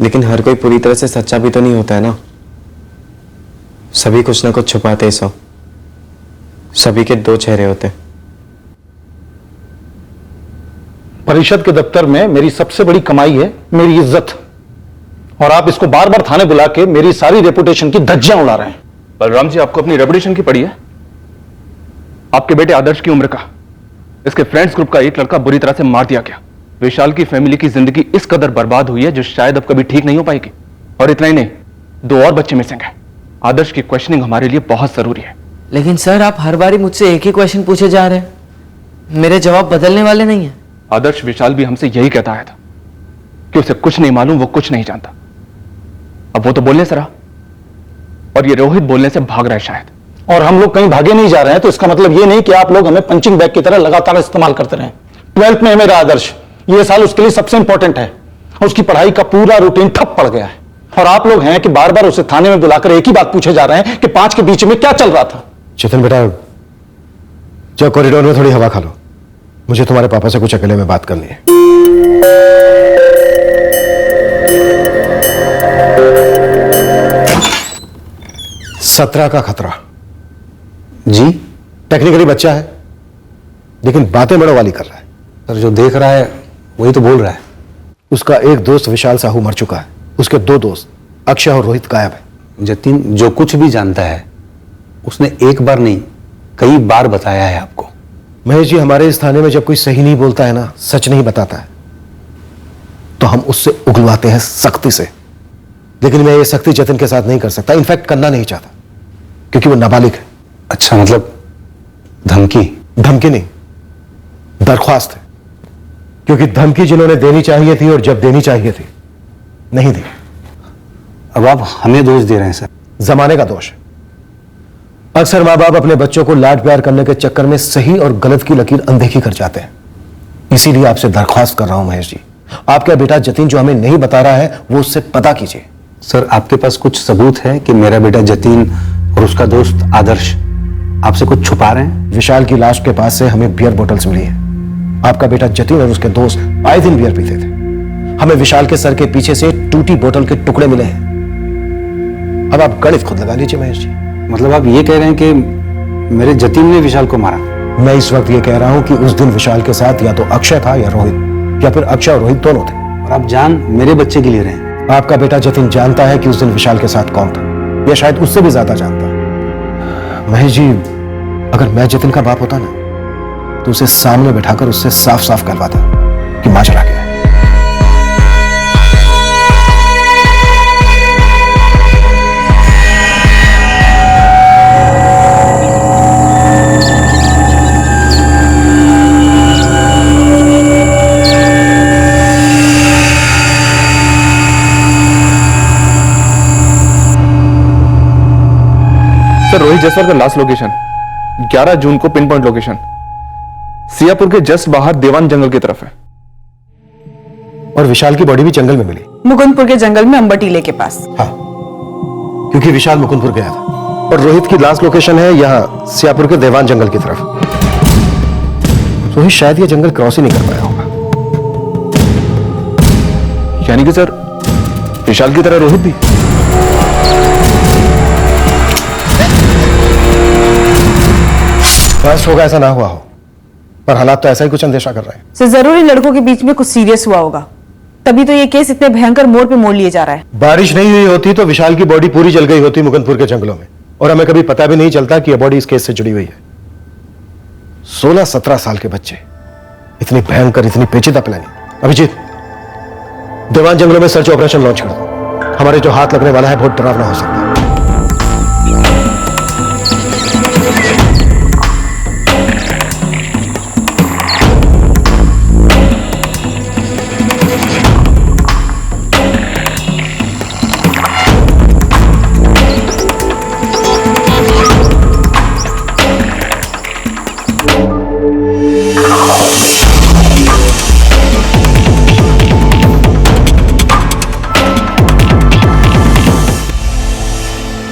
Speaker 10: लेकिन हर कोई पूरी तरह से सच्चा भी तो नहीं होता है ना। सभी कुछ ना कुछ छुपाते हैं सब, सभी के दो चेहरे होते हैं।
Speaker 13: परिषद के दफ्तर में मेरी सबसे बड़ी कमाई है मेरी इज्जत, और आप इसको बार बार थाने बुला के मेरी सारी रेपुटेशन की धज्जियां उड़ा रहे हैं।
Speaker 9: बलराम जी, आपको अपनी रेपुटेशन की पड़ी है? आपके बेटे आदर्श की उम्र का इसके फ्रेंड्स ग्रुप का एक लड़का बुरी तरह से मार दिया गया। विशाल की फैमिली की जिंदगी इस कदर बर्बाद हुई है जो शायद अब कभी ठीक नहीं हो पाएगी। और इतना ही नहीं, 2 और बच्चे मिसिंग हैं। आदर्श की क्वेश्चनिंग हमारे लिए बहुत जरूरी है।
Speaker 6: लेकिन सर आप हर बारी मुझसे एक ही क्वेश्चन पूछे जा रहे हैं, मेरे जवाब बदलने वाले नहीं है।
Speaker 9: आदर्श, विशाल भी हमसे यही कहता आया था कि उसे कुछ नहीं मालूम, वो कुछ नहीं जानता। अब वो तो बोलने से रहा, और ये रोहित बोलने से भाग रहा है शायद।
Speaker 13: और हम लोग कहीं भागे नहीं जा रहे हैं, तो इसका मतलब ये नहीं कि आप लोग हमें पंचिंग बैग की तरह लगातार इस्तेमाल करते रहें। 12th में है मेरा आदर्श, ये साल उसके लिए सबसे इंपॉर्टेंट है। उसकी पढ़ाई का पूरा रूटीन ठप पड़ गया है, और आप लोग हैं कि बार बार उसे थाने में बुलाकर एक ही बात पूछे जा रहे हैं कि 5 के बीच में क्या चल रहा था।
Speaker 14: चेतन बेटा, जो कॉरिडोर में थोड़ी हवा खा लो, मुझे तुम्हारे पापा से कुछ अकेले में बात करनी है। सत्रह का खतरा। जी, टेक्निकली बच्चा है, लेकिन बातें बड़ों वाली कर रहा है। सर, जो देख रहा है वही तो बोल रहा है। उसका एक दोस्त विशाल साहू मर चुका है, उसके 2 दोस्त अक्षय और रोहित गायब है।
Speaker 19: जतिन जो कुछ भी जानता है उसने एक बार नहीं कई बार बताया है आपको।
Speaker 14: महेश जी, हमारे इस थाने में जब कोई सही नहीं बोलता है ना, सच नहीं बताता है, तो हम उससे उगलवाते हैं सख्ती से। लेकिन मैं ये सख्ती जतिन के साथ नहीं कर सकता, इनफैक्ट करना नहीं चाहता, क्योंकि वो नाबालिग है।
Speaker 19: अच्छा, मतलब धमकी?
Speaker 14: धमकी नहीं, दरख्वास्त है। क्योंकि धमकी जिन्होंने देनी चाहिए थी और जब देनी चाहिए थी, नहीं दी।
Speaker 19: अब आप हमें दोष दे रहे हैं सर।
Speaker 14: जमाने का दोष है। अक्सर माँ बाप अपने बच्चों को लाड प्यार करने के चक्कर में सही और गलत की लकीर अनदेखी कर जाते हैं। इसीलिए आपसे दरख्वास्त कर रहा हूं महेश जी, आपका बेटा जतिन जो हमें नहीं बता रहा है, वो उससे पता कीजिए।
Speaker 19: सर, आपके पास कुछ सबूत है कि मेरा बेटा जतिन और उसका दोस्त आदर्श आपसे कुछ छुपा रहे हैं?
Speaker 14: विशाल की लाश के पास से हमें बियर बोतल्स मिली है। आपका बेटा जतिन और उसके दोस्त आए दिन बियर पीते थे। हमें विशाल के सर के पीछे से टूटी बोतल के टुकड़े मिले हैं। अब आप गणित खुद लगा लीजिए महेश जी।
Speaker 19: मतलब आप ये कह रहे हैं कि मेरे जतिन ने विशाल को मारा?
Speaker 14: मैं इस वक्त ये कह रहा हूं कि उस दिन विशाल के साथ या तो अक्षय था या रोहित, या फिर अक्षय और रोहित दोनों थे।
Speaker 19: और आप जान मेरे बच्चे के लिए रहे हैं?
Speaker 14: आपका बेटा जतिन जानता है कि उस दिन विशाल के साथ कौन था, या शायद उससे भी ज्यादा जानता है। महेश जी, अगर मैं जतिन का बाप होता ना, तो उसे सामने बिठाकर उससे साफ साफ कहलवाता कि माजरा क्या है।
Speaker 9: रोहित जायसवाल का लास्ट लोकेशन 11 जून को पिन पॉइंट लोकेशन सियापुर के जस्ट बाहर देवान जंगल की तरफ है।
Speaker 14: और विशाल की बॉडी भी जंगल में मिली,
Speaker 8: मुकुंदपुर के जंगल में अंबर टीले के पास।
Speaker 14: हाँ, क्योंकि विशाल मुकुंदपुर गया था। और रोहित की लास्ट लोकेशन है यहाँ सियापुर के देवान जंगल की तरफ। रोहित शायद ये जंगल क्रॉस ही नहीं कर पाया होगा।
Speaker 9: यानी कि सर, विशाल की तरह रोहित भी?
Speaker 14: बस होगा ऐसा ना हुआ हो, पर हालात तो ऐसा ही कुछ अंदेशा कर रहे हैं।
Speaker 8: सर, जरूर इन लड़कों के बीच में कुछ सीरियस हुआ होगा, तभी तो ये केस इतने भयंकर मोड़ पे मोड़ लिए जा रहा है।
Speaker 14: बारिश नहीं हुई होती तो विशाल की बॉडी पूरी जल गई होती मुकुंदपुर के जंगलों में, और हमें कभी पता भी नहीं चलता कि यह बॉडी इस केस से जुड़ी हुई है। 16-17 साल के बच्चे, इतनी भयंकर, इतनी पेचीदा प्लानिंग। अभिजीत, देवान जंगलों में सर्च ऑपरेशन लॉन्च कर दो। हमारे जो हाथ लगने वाला है बहुत डरावना हो सकता है।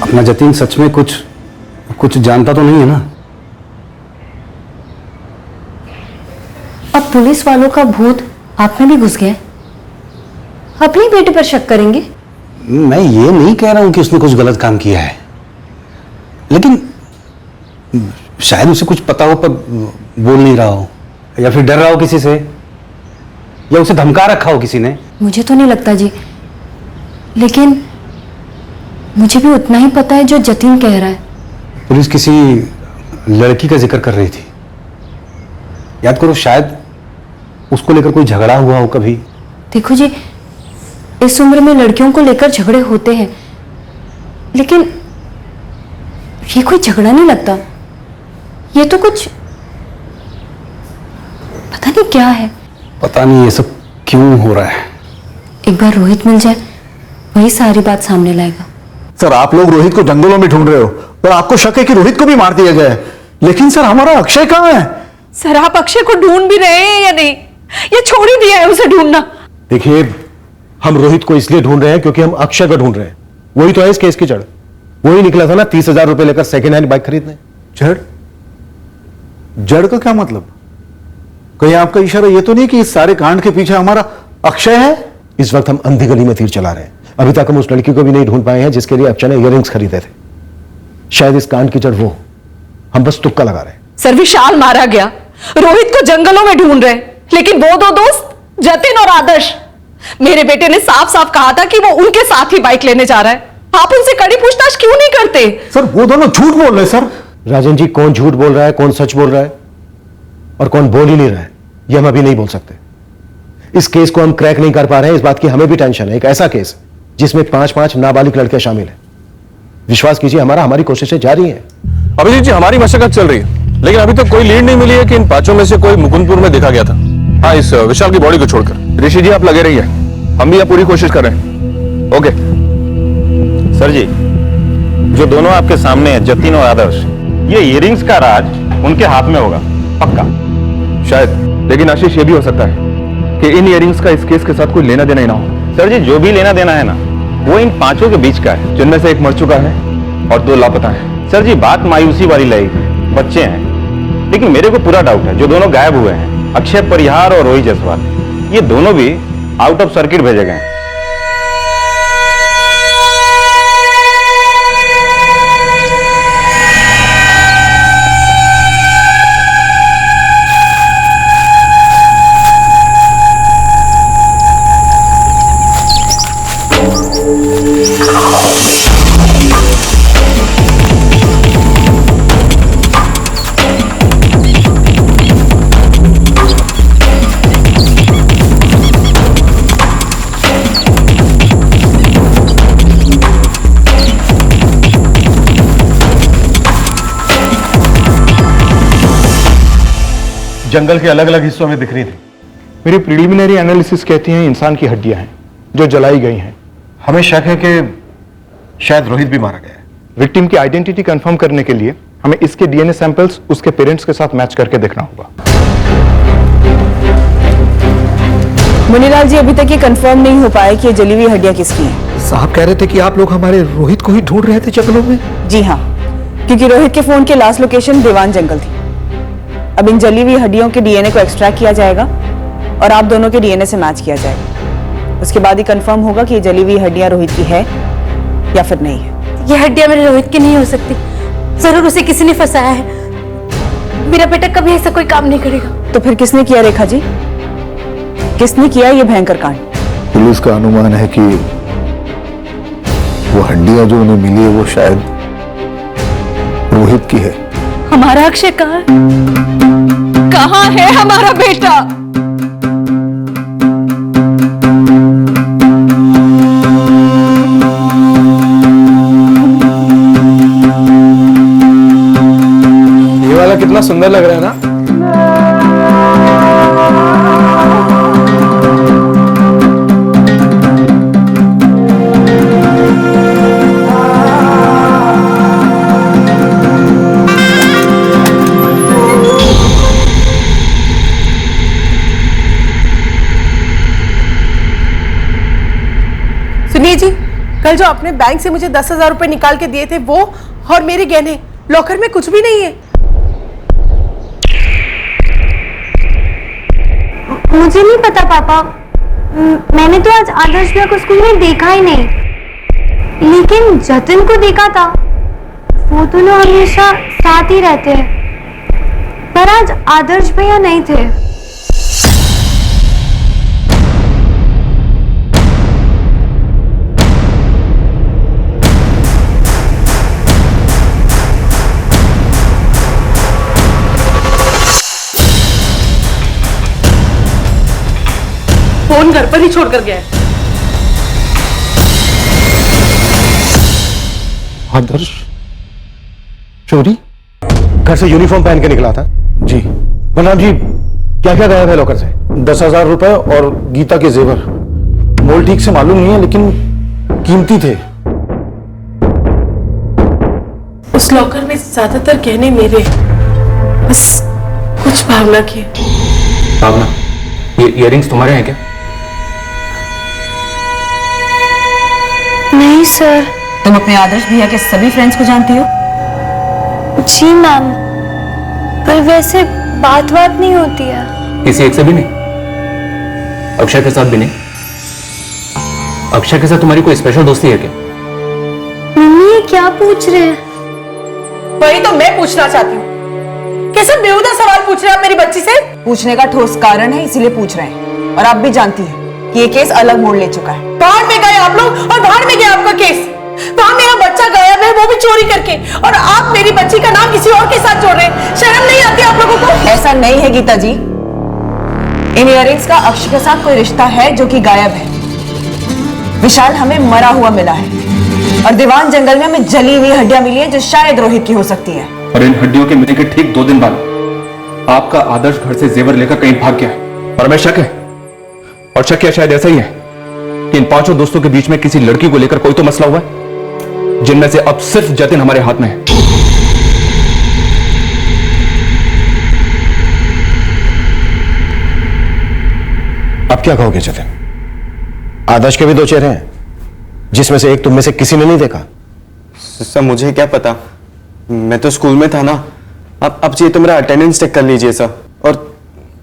Speaker 19: अपना जतिन सच में कुछ जानता तो नहीं है ना?
Speaker 2: पुलिस वालों का भूत आप में भी घुस गया है? अपने बेटे पर शक करेंगे?
Speaker 14: मैं ये नहीं कह रहा हूं कि उसने कुछ गलत काम किया है, लेकिन शायद उसे कुछ पता हो पर बोल नहीं रहा हो, या फिर डर रहा हो किसी से, या उसे धमका रखा हो किसी ने।
Speaker 2: मुझे तो नहीं लगता जी, लेकिन मुझे भी उतना ही पता है जो जतिन कह रहा है।
Speaker 14: पुलिस किसी लड़की का जिक्र कर रही थी, याद करो, शायद उसको लेकर कोई झगड़ा हुआ हो कभी।
Speaker 2: देखो जी, इस उम्र में लड़कियों को लेकर झगड़े होते हैं, लेकिन ये कोई झगड़ा नहीं लगता। ये तो कुछ पता नहीं क्या है।
Speaker 14: पता नहीं ये सब क्यों हो रहा है।
Speaker 2: एक बार रोहित मिल जाए, वही सारी बात सामने लाएगा।
Speaker 4: सर, आप लोग रोहित को जंगलों में ढूंढ रहे हो और आपको शक है कि रोहित को भी मार दिया गया है, लेकिन सर हमारा अक्षय कहाँ है?
Speaker 17: सर, आप अक्षय को ढूंढ भी रहे हैं या नहीं? ये छोड़ ही दिया है उसे ढूंढना।
Speaker 14: देखिए, हम रोहित को इसलिए ढूंढ रहे हैं क्योंकि हम अक्षय को ढूंढ रहे हैं। वही तो है इस केस की जड़। वही निकला था ना 30,000 रुपए लेकर सेकेंड हैंड बाइक खरीदने।
Speaker 4: जड़? जड़ का क्या मतलब? कहीं आपका इशारा ये तो नहीं कि इस सारे कांड के पीछे हमारा अक्षय है?
Speaker 14: इस वक्त हम अंधी गली में तीर चला रहे हैं। अभी तक हम उस लड़की को भी नहीं ढूंढ पाए हैं जिसके लिए अक्षय ने इयररिंग्स खरीदे थे। शायद इस कांड की जड़ वो। हम बस तुक्का लगा रहे हैं।
Speaker 17: सर, विशाल मारा गया, रोहित को जंगलों में ढूंढ रहे, लेकिन वो दो दोस्त जतिन और आदर्श, मेरे बेटे ने साफ साफ कहा था कि वो उनके साथ ही बाइक लेने जा रहा है। आप उनसे कड़ी पूछताछ क्यों नहीं करते?
Speaker 4: सर, वो दोनों झूठ बोल रहे हैं। सर
Speaker 14: राजन जी, कौन झूठ बोल रहा है, कौन सच बोल रहा है और कौन बोल ही नहीं रहा है, यह हम अभी नहीं बोल सकते। इस केस को हम क्रैक नहीं कर पा रहे हैं, इस बात की हमें भी टेंशन है। एक ऐसा केस जिसमें 5-5 नाबालिग लड़कियां शामिल हैं। विश्वास कीजिए, हमारी कोशिशें जारी हैं।
Speaker 9: अभिजीत जी, हमारी मशक्कत चल रही है, लेकिन अभी तक कोई लीड नहीं मिली है कि इन 5 में से कोई मुकुंदपुर में देखा गया था। हाँ, इस विशाल की बॉडी को छोड़कर। ऋषि जी, आप लगे रहिए, हम भी यहाँ पूरी कोशिश कर रहे हैं। ओके
Speaker 5: सर जी, जो दोनों आपके सामने हैं, जतिन और आदर्श, ये इयररिंग्स का राज उनके हाथ में होगा, पक्का।
Speaker 9: शायद, लेकिन आशीष, ये भी हो सकता है कि इन इयररिंग्स का इस केस के साथ कोई लेना देना ही ना हो।
Speaker 5: सर जी, जो भी लेना देना है ना, वो इन 5 के बीच का है,
Speaker 9: जिनमें से एक मर चुका है और 2 लापता है।
Speaker 5: सर जी, बात मायूसी वाली लगेगी, बच्चे हैं, लेकिन मेरे को पूरा डाउट है जो दोनों गायब हुए हैं, अक्षय परिहार और रोहित जायसवाल, ये दोनों भी आउट ऑफ सर्किट भेजे गए हैं।
Speaker 9: जंगल के अलग अलग हिस्सों में दिख रही थी। मेरी प्रिलिमिनरी एनालिसिस कहती हैं इंसान की हड्डियां हैं जो जलाई गई हैं।
Speaker 14: हमें शक है कि शायद रोहित भी मारा गया है।
Speaker 9: विक्टिम की आइडेंटिटी कंफर्म करने के लिए हमें इसके डीएनए सैंपल्स उसके पेरेंट्स के साथ मैच करके देखना होगा।
Speaker 8: मुनीलाल जी, अभी तक ये कंफर्म नहीं हो पाया कि ये जली हुई हड्डियां किसकी हैं।
Speaker 4: साहब कह रहे थे कि आप लोग हमारे रोहित को ही ढूंढ रहे थे जंगलों में।
Speaker 8: जी हाँ, क्योंकि रोहित के फोन की लास्ट लोकेशन देवान जंगल थी। अब इन जली हुई हड्डियों के डीएनए को एक्सट्रैक्ट किया जाएगा और आप दोनों के डीएनए से मैच किया जाएगा। उसके बाद ही कंफर्म होगा कि ये जली हुई हड्डियां रोहित की है या फिर नहीं है।
Speaker 2: ये हड्डियां मेरे रोहित की नहीं हो सकती, जरूर उसे किसी ने फंसाया है। मेरा बेटा कभी ऐसा कोई काम नहीं करेगा।
Speaker 8: तो फिर किसने किया रेखा जी? किसने किया ये भयंकर कांड?
Speaker 4: पुलिस का अनुमान है कि वो हड्डियां जो उन्हें मिली है वो शायद रोहित की है।
Speaker 17: हमारा अक्षय कहाँ है? कहाँ है हमारा बेटा?
Speaker 9: ये वाला कितना सुंदर लग रहा है ना?
Speaker 8: सुनिए जी, कल जो आपने बैंक से मुझे 10,000 रुपए निकाल के दिए थे वो और मेरे गहने लॉकर में कुछ भी नहीं है।
Speaker 7: मुझे नहीं पता पापा, मैंने तो आज आदर्श भैया को स्कूल में देखा ही नहीं, लेकिन जतिन को देखा था। वो दोनों हमेशा साथ ही रहते हैं, पर आज आदर्श भैया नहीं थे।
Speaker 17: फोन घर पर ही छोड़कर गया है।
Speaker 14: आदर्श चोरी? घर से यूनिफॉर्म पहन के निकला था जी। बलराम जी, क्या क्या गायब है लॉकर से? 10,000 रुपए और गीता के जेवर। मोल ठीक से मालूम नहीं है, लेकिन कीमती थे।
Speaker 17: उस लॉकर में ज्यादातर गहने मेरे, बस कुछ भावना के।
Speaker 9: भावना, ये इयररिंग्स तुम्हारे हैं क्या?
Speaker 7: नहीं सर।
Speaker 8: तुम अपने आदर्श भैया के सभी फ्रेंड्स को जानती हो?
Speaker 7: जी मैम, पर वैसे बात नहीं होती है।
Speaker 9: किसी एक से भी नहीं? अक्षय के साथ भी नहीं? अक्षय के साथ तुम्हारी कोई स्पेशल दोस्ती है क्या?
Speaker 7: मम्मी ये क्या पूछ रहे हैं?
Speaker 8: वही तो मैं पूछना चाहती हूँ। कैसे बेहुदा सवाल पूछ रहे हैं आप मेरी बच्ची से? पूछने का ठोस कारण है, इसीलिए पूछ रहे हैं। और आप भी जानती हैं कि ये केस अलग मोड़ ले चुका है। भाड़ में गए आप लोग और भाड़ में गया आपका केस। वहां मेरा बच्चा गायब है, वो भी चोरी करके, और आप मेरी बच्ची का नाम किसी और के साथ जोड़ रहे हैं। शर्म नहीं आती आप लोगों को? ऐसा नहीं है गीता जी, इन इयररिंग्स का अक्षय के साथ कोई रिश्ता है जो कि गायब है। विशाल हमें मरा हुआ मिला है, और दीवान जंगल में हमें जली हुई हड्डियां मिली है जो शायद रोहित की हो सकती है।
Speaker 9: और इन हड्डियों के मिलने के ठीक 2 दिन बाद आपका आदर्श घर से जेवर लेकर कहीं भाग गया है। और हमें शक है, और शक शायद ऐसा ही है कि इन 5 दोस्तों के बीच में किसी लड़की को लेकर कोई तो मसला हुआ है, जिनमें से अब सिर्फ जतिन हमारे हाथ में है।
Speaker 14: अब क्या कहोगे जतिन? आदर्श के भी 2 चेहरे हैं, जिसमें से एक तुम में से किसी ने नहीं देखा।
Speaker 10: सर मुझे क्या पता, मैं तो स्कूल में था ना। अब चाहिए तो मेरा अटेंडेंस चेक कर लीजिए सर, और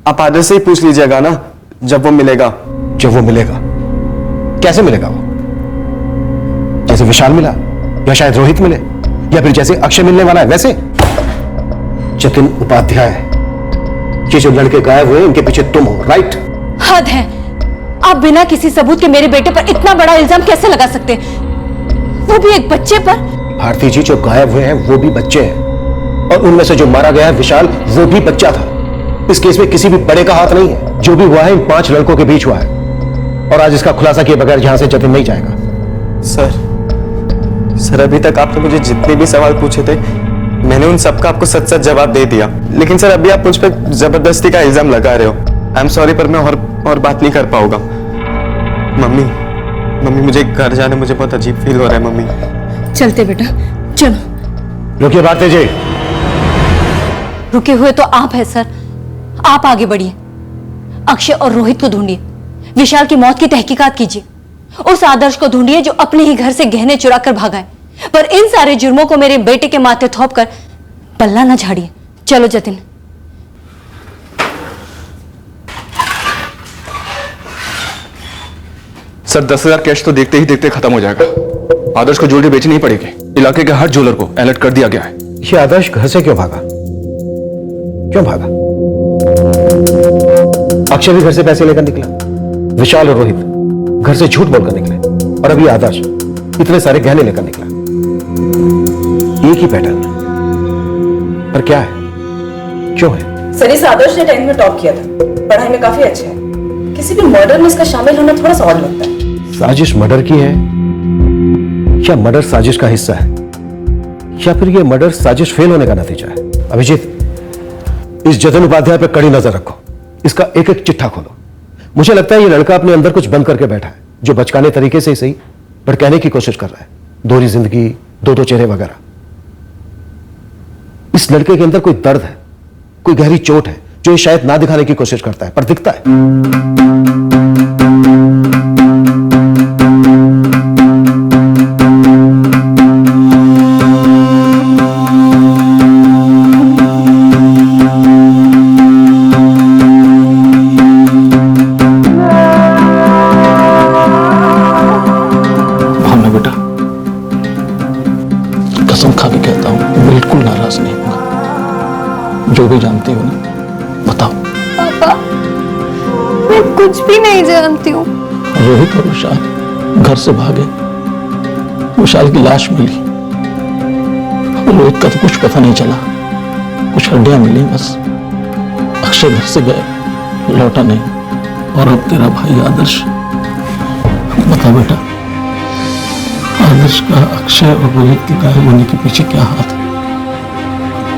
Speaker 10: आप आदर्श से ही पूछ लीजिएगा ना जब वो मिलेगा।
Speaker 14: जब वो मिलेगा? कैसे मिलेगा वो? जैसे विशाल मिला, या शायद रोहित मिले, या फिर जैसे अक्षय मिलने वाला है वैसे? जतिन उपाध्याय, ये जो लड़के गायब हुए इनके पीछे तुम हो, राइट?
Speaker 2: हद है, आप बिना किसी सबूत के मेरे बेटे पर इतना बड़ा इल्जाम कैसे लगा सकते, वो भी एक बच्चे पर?
Speaker 14: भारती जी, जो गायब हुए हैं वो भी बच्चे हैं, और उनमें से जो मारा गया है विशाल, वो भी बच्चा था। इस केस में किसी भी बड़े का हाथ नहीं है। जो भी हुआ है इन 5 लड़कों के बीच हुआ है, और आज इसका खुलासा किए बगैर यहां से जतिन नहीं जाएगा।
Speaker 10: सर अभी तक आपने मुझे जितने भी सवाल पूछे थे, मैंने उन सबका आपको सच सच जवाब दे दिया। लेकिन सर अभी आप मुझ पर जबरदस्ती का इल्जाम लगा रहे हो। आई एम सॉरी, पर मैं और बात नहीं कर पाऊंगा। मम्मी मुझे घर जाने मुझे बहुत अजीब फील हो रहा है। मम्मी
Speaker 17: चलते बेटा, चलो।
Speaker 14: रुकिए भारती जी।
Speaker 2: रुके हुए तो आप है सर, आप आगे बढ़िए। अक्षय और रोहित को ढूंढिए, विशाल की मौत की तहकीकात कीजिए, उस आदर्श को ढूंढिए जो अपने ही घर से गहने चुरा कर भागा है। पर इन सारे जुर्मों को मेरे बेटे के माथे थोप कर पल्ला ना झाड़िए। चलो जतिन।
Speaker 9: सर 10,000 कैश तो देखते ही देखते खत्म हो जाएगा। आदर्श को ज्वेलरी बेचनी ही पड़ेगी। इलाके के हर ज्वेलर को अलर्ट कर दिया गया है।
Speaker 14: ये आदर्श घर से क्यों भागा? क्यों भागा? अक्षय भी घर से पैसे लेकर निकला, विशाल और रोहित घर से झूठ बोलकर निकले, और अभी आदर्श इतने सारे गहने लेकर निकला। एक ही पैटर्न, पर क्या है, क्यों है?
Speaker 8: सर इस आदर्श ने 10th में टॉप किया था, पढ़ाई में काफी अच्छा है। किसी भी मर्डर में इसका शामिल होना थोड़ा सा ऑड लगता है।
Speaker 14: साजिश मर्डर की है, या मर्डर साजिश का हिस्सा है, या फिर यह मर्डर साजिश फेल होने का नतीजा है? अभिजीत, इस जतिन उपाध्याय पर कड़ी नजर रखो, इसका एक एक चिट्ठा खोलो। मुझे लगता है ये लड़का अपने अंदर कुछ बंद करके बैठा है, जो बचकाने तरीके से ही सही पर कहने की कोशिश कर रहा है। दोहरी जिंदगी, 2-2 चेहरे वगैरह। इस लड़के के अंदर कोई दर्द है, कोई गहरी चोट है, जो ये शायद ना दिखाने की कोशिश करता है, पर दिखता है।
Speaker 13: बिल्कुल नाराज नहीं होगा। जो भी जानती हो ना बताओ।
Speaker 7: पापा, मैं कुछ भी नहीं जानती हूँ।
Speaker 13: रोहित और विशाल घर से भागे, विशाल की लाश मिली, रोहित का तो कुछ पता नहीं चला, कुछ हड्डियां मिली बस। अक्षय घर से गए, लौटा नहीं। और अब तेरा भाई आदर्श, बता बेटा, आदर्श का अक्षय और रोहित के गायब होने के पीछे क्या हाथ है?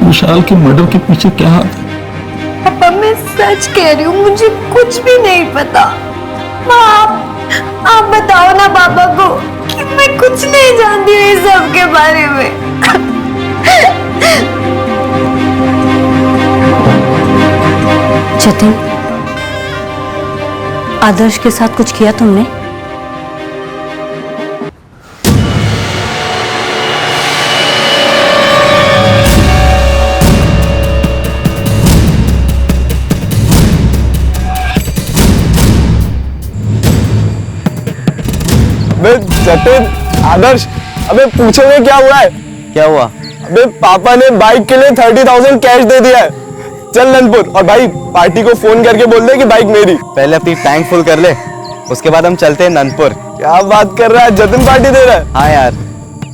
Speaker 13: विशाल के मर्डर के पीछे क्या हाथ है?
Speaker 7: पापा, मैं सच कह रही हूँ, मुझे कुछ भी नहीं पता। आप बताओ ना पापा को कि मैं कुछ नहीं जानती हूँ इस सब के बारे में।
Speaker 2: जतिन, आदर्श के साथ कुछ किया तुमने?
Speaker 3: जतिन, आदर्श, अबे पूछोगे क्या हुआ है?
Speaker 10: क्या हुआ?
Speaker 3: अबे पापा ने बाइक के लिए 30,000 कैश दे दिया है। चल नंदपुर, और भाई पार्टी को फोन करके बोल दे कि बाइक मेरी।
Speaker 10: पहले अपनी टैंक फुल कर ले, उसके बाद हम चलते हैं नंदपुर।
Speaker 3: क्या बात कर रहा है, जतिन पार्टी दे रहा है?
Speaker 10: हाँ यार,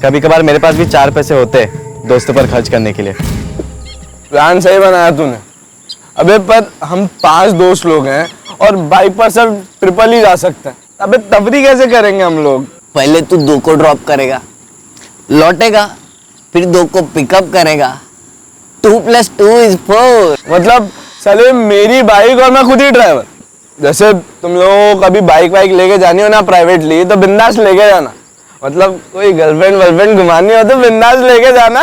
Speaker 10: कभी कभार मेरे पास भी 4 पैसे होते हैं दोस्तों पर खर्च करने के लिए।
Speaker 3: प्लान सही बनाया तूने। अबे पर हम 5 दोस्त लोग हैं और बाइक पर सब ट्रिपल ही जा सकते हैं। अबे तफरी कैसे करेंगे हम लोग?
Speaker 16: पहले तू 2 को ड्रॉप करेगा, लौटेगा, फिर 2 को पिकअप करेगा। 2 + 2 = 4।
Speaker 3: मतलब साले मेरी बाइक और मैं खुद ही ड्राइवर। जैसे तुम लोगों को कभी बाइक वाइक लेके जानी हो ना प्राइवेटली, तो बिंदास लेके जाना। मतलब कोई गर्लफ्रेंड वर्लफ्रेंड घुमानी हो तो बिंदास लेके जाना।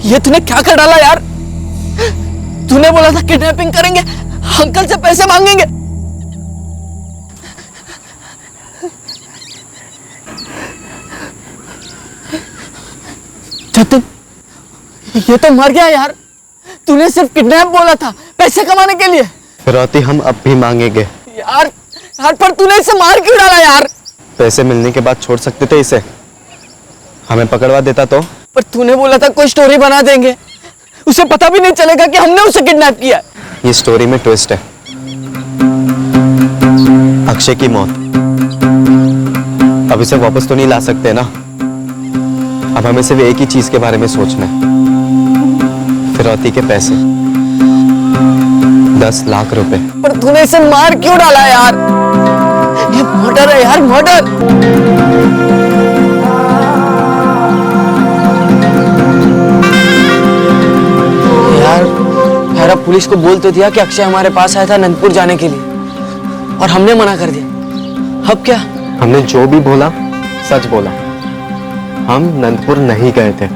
Speaker 6: ये तूने क्या कर डाला यार? तूने बोला था किडनैपिंग करेंगे, अंकल से पैसे मांगेंगे। जतिन, ये तो मर गया यार। तूने सिर्फ किडनैप बोला था पैसे कमाने के लिए।
Speaker 10: फिरौती हम अब भी मांगेंगे।
Speaker 6: यार पर तूने इसे मार क्यों डाला यार?
Speaker 10: पैसे मिलने के बाद छोड़ सकते थे इसे, हमें पकड़वा देता तो।
Speaker 6: पर तूने बोला था कोई स्टोरी बना देंगे, उसे पता भी नहीं चलेगा कि हमने उसे किडनैप किया।
Speaker 10: ये स्टोरी में ट्विस्ट है। अक्षय की मौत, अब इसे वापस तो नहीं ला सकते ना। अब हमें सिर्फ एक ही चीज के बारे में सोचना है, फिरौती के पैसे, 10 लाख रुपए।
Speaker 6: पर तूने इसे मार क्यों डाला यार? ये मर्डर है यार, मर्डर। यार अब पुलिस को बोल तो दिया कि अक्षय हमारे पास आया था नंदपुर जाने के लिए, और हमने मना कर दिया। अब क्या?
Speaker 10: हमने जो भी बोला सच बोला। हम नंदपुर नहीं गए थे,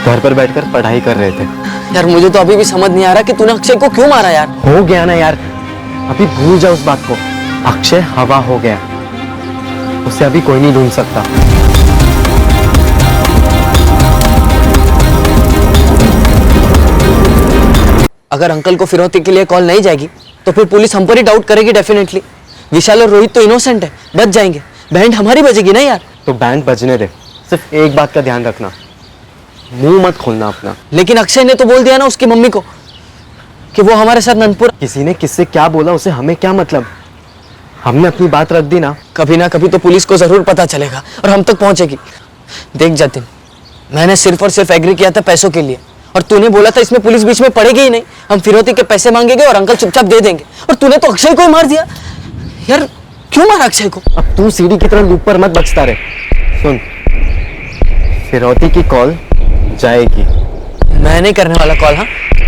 Speaker 10: घर पर बैठकर पढ़ाई कर रहे थे।
Speaker 6: यार मुझे तो अभी भी समझ नहीं आ रहा कि तूने अक्षय को क्यों मारा यार।
Speaker 10: हो गया ना यार, अभी भूल जा उस बात को। अक्षय हवा हो गया, उसे अभी कोई नहीं ढूंढ सकता।
Speaker 6: अगर अंकल को फिरौती के लिए कॉल नहीं जाएगी तो फिर पुलिस हम पर ही डाउट करेगी डेफिनेटली। विशाल और रोहित तो इनोसेंट है, बच जाएंगे। बैंड हमारी बजेगी ना यार।
Speaker 10: तो बैंड बजने दे, सिर्फ एक बात का ध्यान रखना, मुंह मत खोलना अपना।
Speaker 6: लेकिन अक्षय ने तो बोल दिया ना उसकी मम्मी को कि वो हमारे साथ नंदपुर।
Speaker 10: किसी ने किससे क्या बोला उसे हमें क्या मतलब? हमने अपनी बात रख दी ना
Speaker 6: कभी तो पुलिस को जरूर पता चलेगा और हम तक पहुंचेगी। देख जतिन, मैंने सिर्फ और सिर्फ एग्री किया था पैसों के लिए, और तूने बोला था इसमें पुलिस बीच में पड़ेगी ही नहीं, हम फिरौती के पैसे मांगेंगे और अंकल चुपचाप दे देंगे। और तूने तो अक्षय को ही मार दिया यार। क्यों मारा अक्षय को?
Speaker 10: अब तू सीढ़ी की तरह लूप पर मत बचता रहे। सुन, फिरौती की कॉल जाएगी।
Speaker 6: मैं नहीं करने वाला कॉल। हाँ,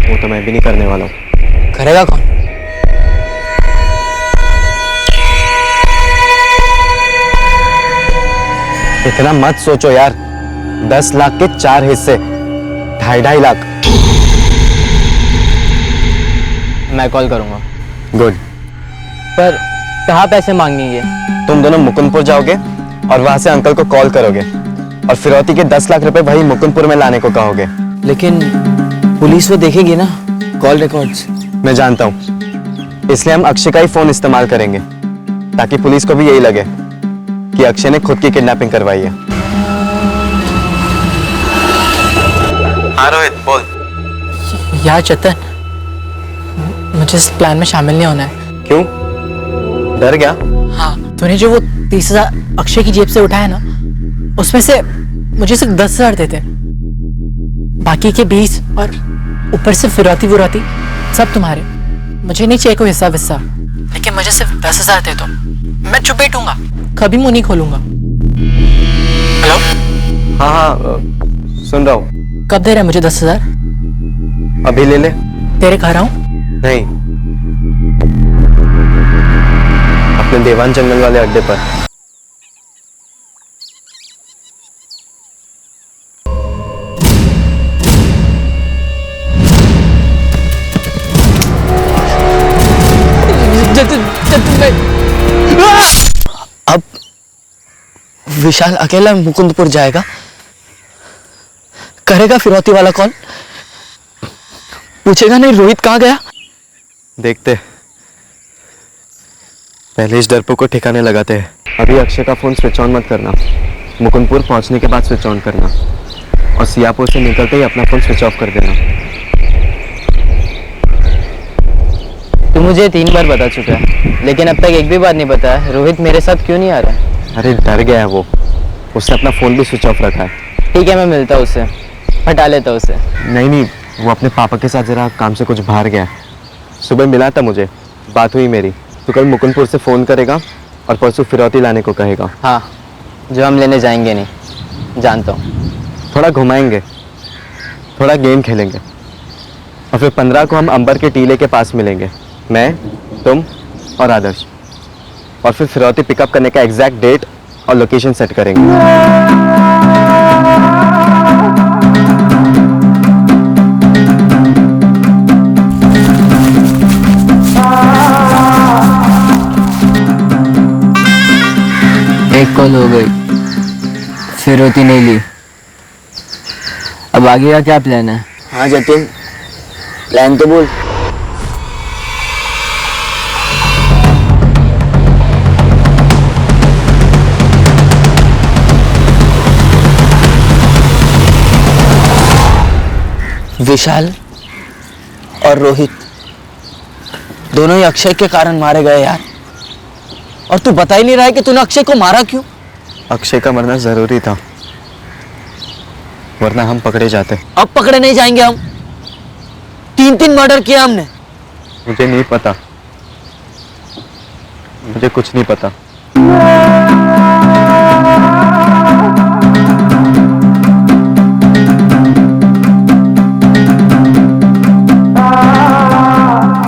Speaker 10: वो तो मैं भी नहीं करने वाला हूँ।
Speaker 6: करेगा कौन?
Speaker 10: इतना मत सोचो यार, 10 लाख के 4 हिस्से, 2.5 लाख।
Speaker 11: मैं कॉल करूंगा।
Speaker 10: गुड।
Speaker 11: पर कहाँ पैसे मांगेंगे?
Speaker 10: तुम दोनों मुकुंदपुर जाओगे और वहां से अंकल को कॉल करोगे और फिरौती के 10 लाख रुपए वही मुकुंदपुर में लाने को कहोगे।
Speaker 6: लेकिन
Speaker 10: पुलिस वो देखेगी ना कॉल रिकॉर्ड्स। मैं जानता हूँ, इसलिए हम अक्षय का ही फोन इस्तेमाल करेंगे ताकि पुलिस को भी यही लगे कि अक्षय ने खुद की किडनैपिंग करवाई है। हाँ रोहित बोल।
Speaker 6: यार चेतन, मुझे इस प्लान में शामिल नहीं होना है।
Speaker 10: क्यों, डर गया?
Speaker 6: हाँ, तूने जो वो 30,000 अक्षय की जेब से उठाया ना, उसमें से मुझे सिर्फ 10,000 देते, बाकी के 20 और ऊपर से फिरौती वुरौती सब तुम्हारे। मुझे नहीं चाहिए कोई हिस्सा विस्सा, लेकिन मुझे सिर्फ 10,000 दे दो। मैं चुप बैठूंगा, कभी मुंह नहीं खोलूंगा। हेलो?
Speaker 10: हाँ सुन रहा हूँ।
Speaker 6: कब दे रहा है मुझे 10,000?
Speaker 10: अभी ले ले।
Speaker 6: तेरे घर आऊं?
Speaker 10: नहीं, अपने देवान जंगल वाले अड्डे पर। अब विशाल अकेला मुकुंदपुर जाएगा, करेगा फिरौती वाला कॉल, पूछेगा नहीं रोहित कहाँ गया। देखते, पहले इस डरपोक को ठिकाने लगाते हैं। अभी अक्षय का फोन स्विच ऑन मत करना, मुकुंदपुर पहुंचने के बाद स्विच ऑन करना, और सियापुर से निकलते ही अपना फोन स्विच ऑफ कर देना।
Speaker 11: तू मुझे 3 बार बता चुका है, लेकिन अब तक एक भी बात नहीं बताया रोहित मेरे साथ क्यों नहीं आ रहा है।
Speaker 10: अरे डर गया है वो, उसने अपना फोन भी स्विच ऑफ रखा है।
Speaker 11: ठीक है, मैं मिलता हूँ उससे, हटा लेता हूँ उसे।
Speaker 10: नहीं, वो अपने पापा के साथ जरा काम से कुछ बाहर गया है। सुबह मिला था मुझे, बात हुई मेरी। तो कल मुकुंदपुर से फोन करेगा और परसों फिरौती लाने को कहेगा।
Speaker 11: हाँ, जो हम लेने जाएंगे नहीं, जानता हूँ।
Speaker 10: थोड़ा घुमाएंगे, थोड़ा गेम खेलेंगे, और फिर 15 को हम अंबर के टीले के पास मिलेंगे, मैं, तुम और आदर्श। और फिर फिरौती पिकअप करने का एग्जैक्ट डेट और लोकेशन सेट करेंगे।
Speaker 11: एक कॉल हो गई, फिरौती नहीं ली, अब आगे का क्या प्लान है?
Speaker 16: हाँ जतिन, प्लान तो बोल। विशाल और रोहित दोनों ही अक्षय के कारण मारे गए यार, और तू बता ही नहीं रहा है कि तूने अक्षय को मारा क्यों?
Speaker 10: अक्षय का मरना जरूरी था, वरना हम पकड़े जाते।
Speaker 16: अब पकड़े नहीं जाएंगे हम, 3 मर्डर किया हमने।
Speaker 10: मुझे नहीं पता, मुझे कुछ नहीं पता।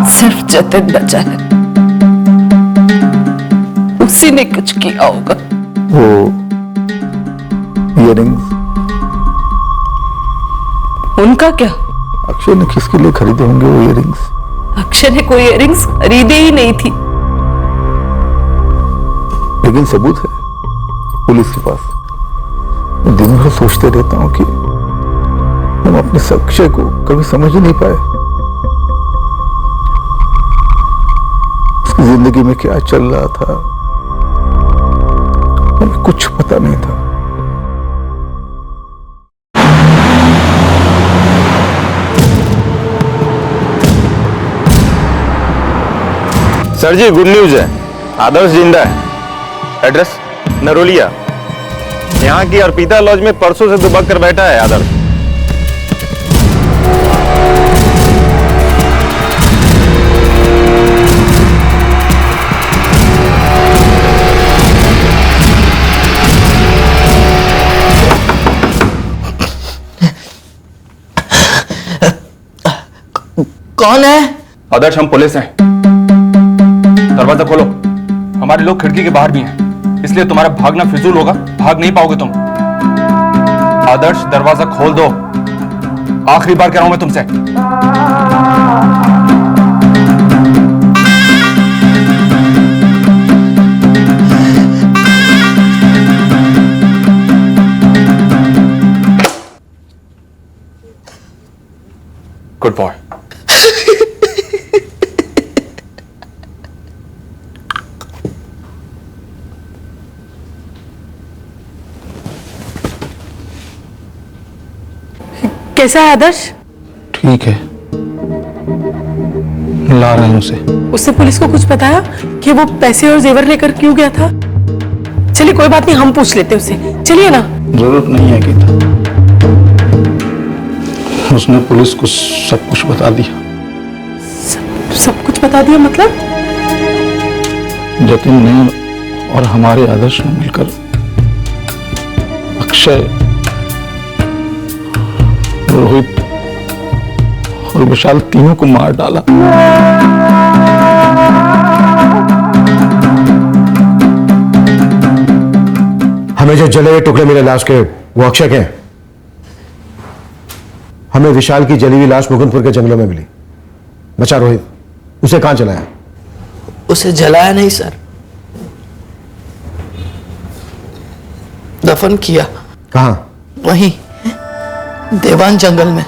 Speaker 17: सिर्फ जतिन बचा है, उसी ने कुछ किया होगा।
Speaker 4: वो इयररिंग्स
Speaker 17: उनका क्या?
Speaker 4: अक्षय ने किसके लिए खरीदे होंगे वो इयररिंग्स?
Speaker 17: अक्षय ने कोई इयररिंग्स खरीदे ही नहीं थी।
Speaker 4: लेकिन सबूत है पुलिस के पास। मैं दिन भर सोचते रहता हूँ कि हम अपने अक्षय को कभी समझ ही नहीं पाए। उसकी जिंदगी में क्या चल रहा था हमें कुछ पता नहीं था।
Speaker 5: सर जी गुड न्यूज है, आदर्श जिंदा है। एड्रेस नरोलिया, यहाँ की अर्पिता लॉज में परसों से दुबक कर बैठा है आदर्श।
Speaker 16: कौन है?
Speaker 9: आदर्श हम पुलिस हैं। दरवाजा खोलो, हमारे लोग खिड़की के बाहर भी हैं, इसलिए तुम्हारा भागना फिजूल होगा, भाग नहीं पाओगे तुम। आदर्श दरवाजा खोल दो, आखिरी बार कह रहा हूं मैं तुमसे। Good boy.
Speaker 8: कैसा है आदर्श?
Speaker 13: ठीक है, ला रहा हूं उसे।
Speaker 8: उससे पुलिस को कुछ बताया कि वो पैसे और जेवर लेकर क्यों गया था? चलिए कोई बात नहीं, हम पूछ लेते हैं उससे, चलिए ना।
Speaker 13: जरूरत नहीं है गीता, उसने पुलिस को सब कुछ बता दिया।
Speaker 8: सब कुछ बता दिया मतलब?
Speaker 13: जतिन ने और हमारे आदर्श ने मिलकर अक्षय, रोहित और विशाल तीनों को मार डाला।
Speaker 14: हमें जो जले हुए टुकड़े मिले लाश के, वो अक्षय के हैं। हमें विशाल की जली हुई लाश मुकुंदपुर के जंगलों में मिली। बचा रोहित, उसे कहां जलाया?
Speaker 16: उसे जलाया नहीं सर, दफन किया।
Speaker 14: कहां?
Speaker 16: वहीं देवान जंगल में।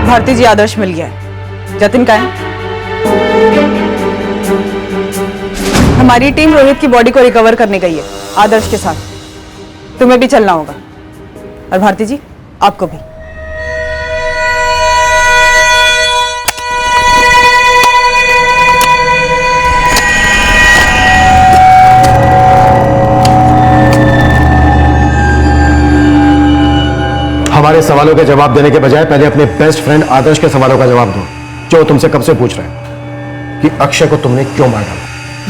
Speaker 8: भारती जी, आदर्श मिल गया है। जतिन का है? हमारी टीम रोहित की बॉडी को रिकवर करने गई है आदर्श के साथ। तुम्हें भी चलना होगा, और भारती जी आपको भी।
Speaker 14: हमारे सवालों के जवाब देने के बजाय पहले अपने बेस्ट फ्रेंड आदर्श के सवालों का जवाब दो, जो तुमसे कब से पूछ रहे हैं कि अक्षय को तुमने क्यों मार डाला।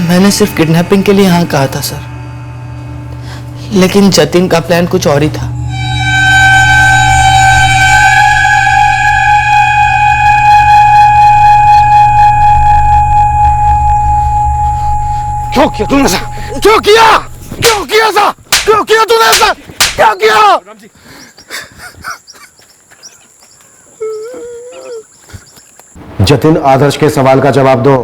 Speaker 16: मैंने सिर्फ किडनैपिंग के लिए हाँ कहा था सर, लेकिन जतिन का प्लान कुछ और ही था।
Speaker 13: क्यों किया तूने ऐसा? क्यों किया? क्यों किया ऐसा? क्यों किया तूने ऐसा? क्या किया?
Speaker 14: जतिन, आदर्श के सवाल का जवाब दो।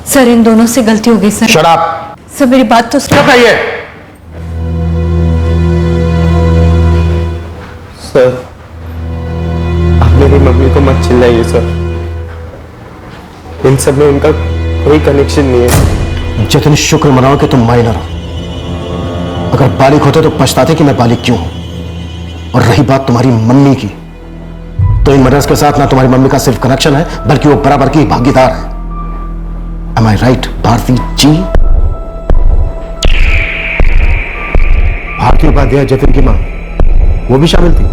Speaker 2: सर, इन दोनों से गलती हो गई सर।
Speaker 14: Shut up.
Speaker 2: सर मेरी बात तो सुनो।
Speaker 10: सर, आप मेरी मम्मी को मत चिल्लाइए सर, इन सब में उनका कोई कनेक्शन नहीं है।
Speaker 14: जतिन, शुक्र मनाओ कि तुम माइनर हो। अगर बालिग होते तो पछताते कि मैं बालिग क्यों हूं। और रही बात तुम्हारी मम्मी की, तो इन मर्डर्स के साथ ना तुम्हारी मम्मी का सिर्फ कनेक्शन है, बल्कि वो बराबर की भागीदार है। Am I right, भारती जी? भारती उपाध्याय जतिन की मां, वो भी शामिल थी।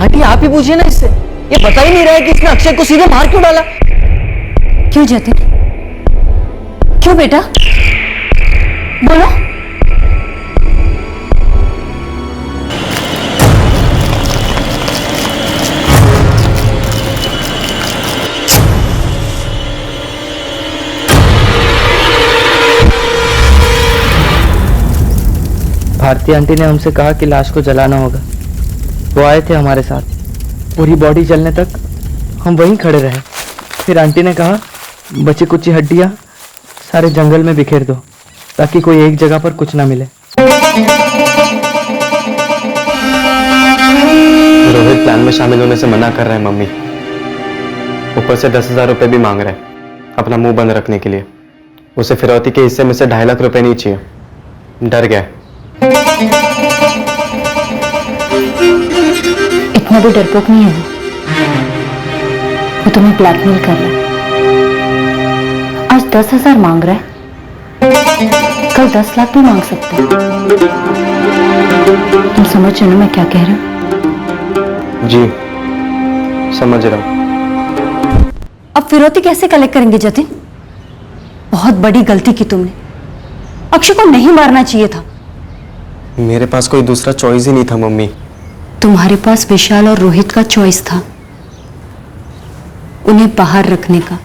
Speaker 16: आंटी आप ही पूछिए ना इससे, ये बता ही नहीं रहा है कि इसने अक्षय को सीधे मार क्यों डाला।
Speaker 2: क्यों जतिन? क्यों बेटा? बोलो।
Speaker 6: भारती आंटी ने हमसे कहा कि लाश को जलाना होगा। वो आए थे हमारे साथ, पूरी बॉडी जलने तक हम वहीं खड़े रहे। फिर आंटी ने कहा बची कुची हड्डियां सारे जंगल में बिखेर दो, ताकि कोई एक जगह पर कुछ ना मिले।
Speaker 10: रोहित प्लान में शामिल होने से मना कर रहे हैं मम्मी, ऊपर से 10,000 रुपए भी मांग रहे हैं अपना मुंह बंद रखने के लिए। उसे फिरौती के हिस्से में से 2.5 लाख रुपए नहीं चाहिए, डर गया।
Speaker 2: इतना भी डरपोक नहीं है वो तुम्हें ब्लैकमेल कर रहा है। आज 10,000 मांग रहा है, कल 10 लाख भी मांग सकते हैं। तुम समझ रहे हो मैं क्या कह रहा हूं?
Speaker 10: जी समझ रहा हूं।
Speaker 2: अब फिरौती कैसे कलेक्ट करेंगे जतिन? बहुत बड़ी गलती की तुमने। अक्षय को नहीं मारना चाहिए था।
Speaker 10: मेरे पास कोई दूसरा चॉइस ही नहीं था मम्मी।
Speaker 2: तुम्हारे पास विशाल और रोहित का चॉइस था, उन्हें बाहर रखने का।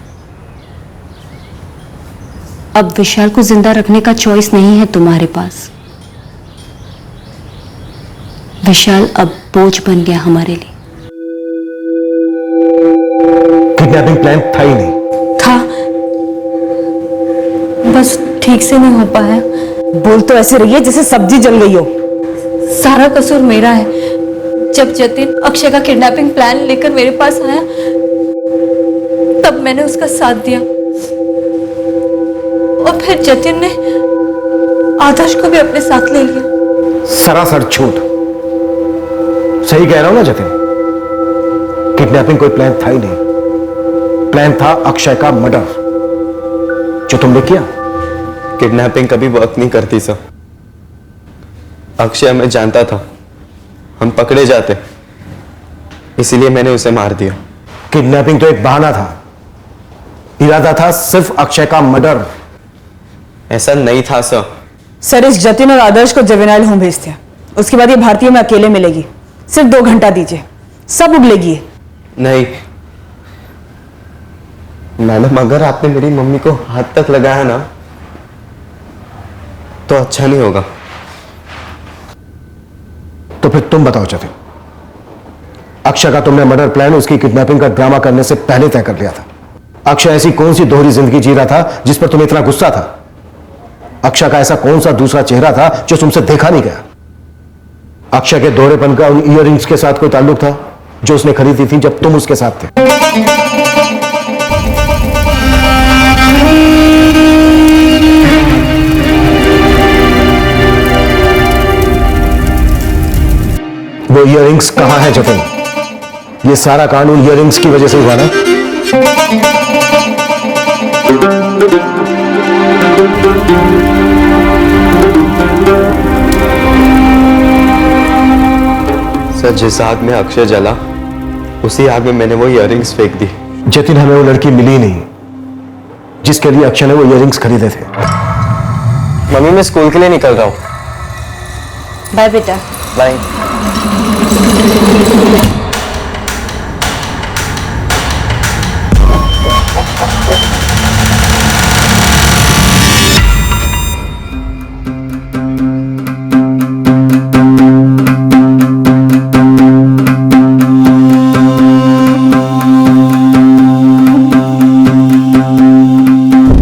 Speaker 2: अब विशाल को जिंदा रखने का चॉइस नहीं है तुम्हारे पास। विशाल अब बोझ बन गया हमारे लिए।
Speaker 14: किडनैपिंग प्लान था ही नहीं।
Speaker 2: था, बस ठीक से नहीं हो पाया।
Speaker 8: बोल तो ऐसे रही है जैसे सब्जी जल गई हो।
Speaker 2: सारा कसूर मेरा है। जब जतिन अक्षय का किडनैपिंग प्लान लेकर मेरे पास आया तब मैंने उसका साथ दिया, और फिर जतिन ने आदर्श को भी अपने साथ ले लिया।
Speaker 14: सरासर झूठ। सही कह रहा हूं ना जतिन? किडनैपिंग कोई प्लान था ही नहीं। प्लान था अक्षय का मर्डर, जो तुमने किया।
Speaker 10: किडनैपिंग कभी वर्क नहीं करती सर। अक्षय मैं जानता था हम पकड़े जाते, इसीलिए मैंने उसे मार दिया।
Speaker 14: किडनैपिंग तो एक बहाना था, इरादा था सिर्फ अक्षय का मर्डर।
Speaker 10: ऐसा नहीं था सर।
Speaker 8: सर, इस जतिन और आदर्श को जुवेनाइल होम भेजते हैं, उसके बाद ये भारतीय में अकेले मिलेगी। सिर्फ 2 घंटा दीजिए, सब उगलेगी।
Speaker 10: नहीं मैडम, अगर आपने मेरी मम्मी को हाथ तक लगाया ना तो अच्छा नहीं होगा।
Speaker 14: तो फिर तुम बताओ जतिन, अक्षय का तुमने मर्डर प्लान उसकी किडनैपिंग का ड्रामा करने से पहले तय कर लिया था। अक्षय ऐसी कौन सी दोहरी जिंदगी जी रहा था जिस पर तुम्हें इतना गुस्सा था? अक्षय का ऐसा कौन सा दूसरा चेहरा था जो तुमसे देखा नहीं गया? अक्षय के दोहरेपन का उन इयररिंग्स के साथ कोई ताल्लुक था जो उसने खरीदी थी जब तुम उसके साथ थे? वो इयररिंग्स कहां है जतिन? ये सारा कांड उन इयररिंग्स की वजह से हुआ ना?
Speaker 10: सर, जिस आग में अक्षय जला उसी आग में मैंने वो इयररिंग्स फेंक दी।
Speaker 14: जतिन, हमें वो लड़की मिली नहीं जिसके लिए अक्षय ने वो इयररिंग्स खरीदे थे।
Speaker 10: मम्मी, मैं स्कूल के लिए निकल रहा हूं।
Speaker 2: बाय बेटा।
Speaker 10: बाय।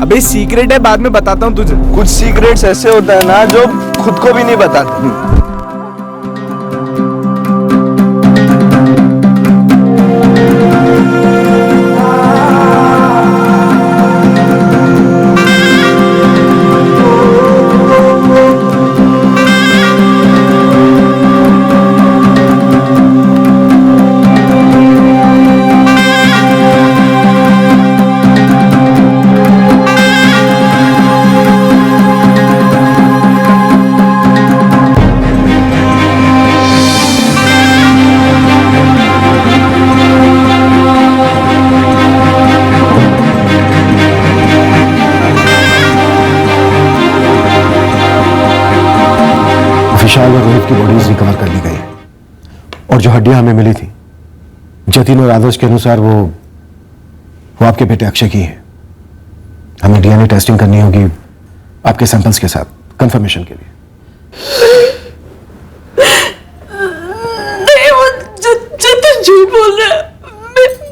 Speaker 3: अबे सीक्रेट है, बाद में बताता हूँ तुझे। कुछ सीक्रेट्स ऐसे होता है ना जो खुद को भी नहीं बताते।
Speaker 14: विशाल और रोहित की बॉडीज रिकवर कर ली गई है, और जो हड्डियां हमें मिली थी जतिन और आदर्श के अनुसार वो आपके बेटे अक्षय की है। हमें डीएनए टेस्टिंग करनी होगी आपके सैंपल्स के साथ कंफर्मेशन के लिए।
Speaker 17: नहीं, वो जतिन झूठ बोल रहा है।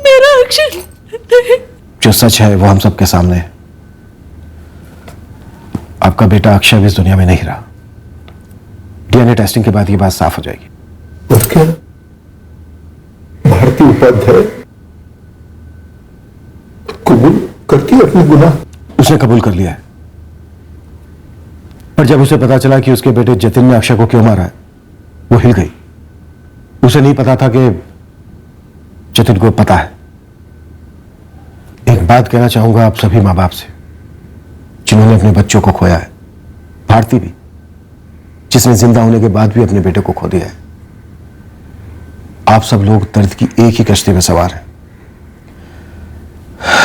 Speaker 17: मेरा अक्षय नहीं।
Speaker 14: जो सच है वो हम सबके सामने है। आपका बेटा अक्षय भी इस दुनिया में नहीं रहा। डीएनए टेस्टिंग के बाद ये बात साफ हो जाएगी।
Speaker 4: और क्या भारतीय उपाध्याय कबूल करती है अपने गुनाह?
Speaker 14: उसने कबूल कर लिया है, पर जब उसे पता चला कि उसके बेटे जतिन ने अक्षय को क्यों मारा है, वो हिल गई। उसे नहीं पता था कि जतिन को पता है। एक बात कहना चाहूंगा आप सभी मां बाप से जिन्होंने अपने बच्चों को खोया है, भारती भी, जिसने जिंदा होने के बाद भी अपने बेटे को खो दिया है। आप सब लोग दर्द की एक ही कश्ती में सवार हैं।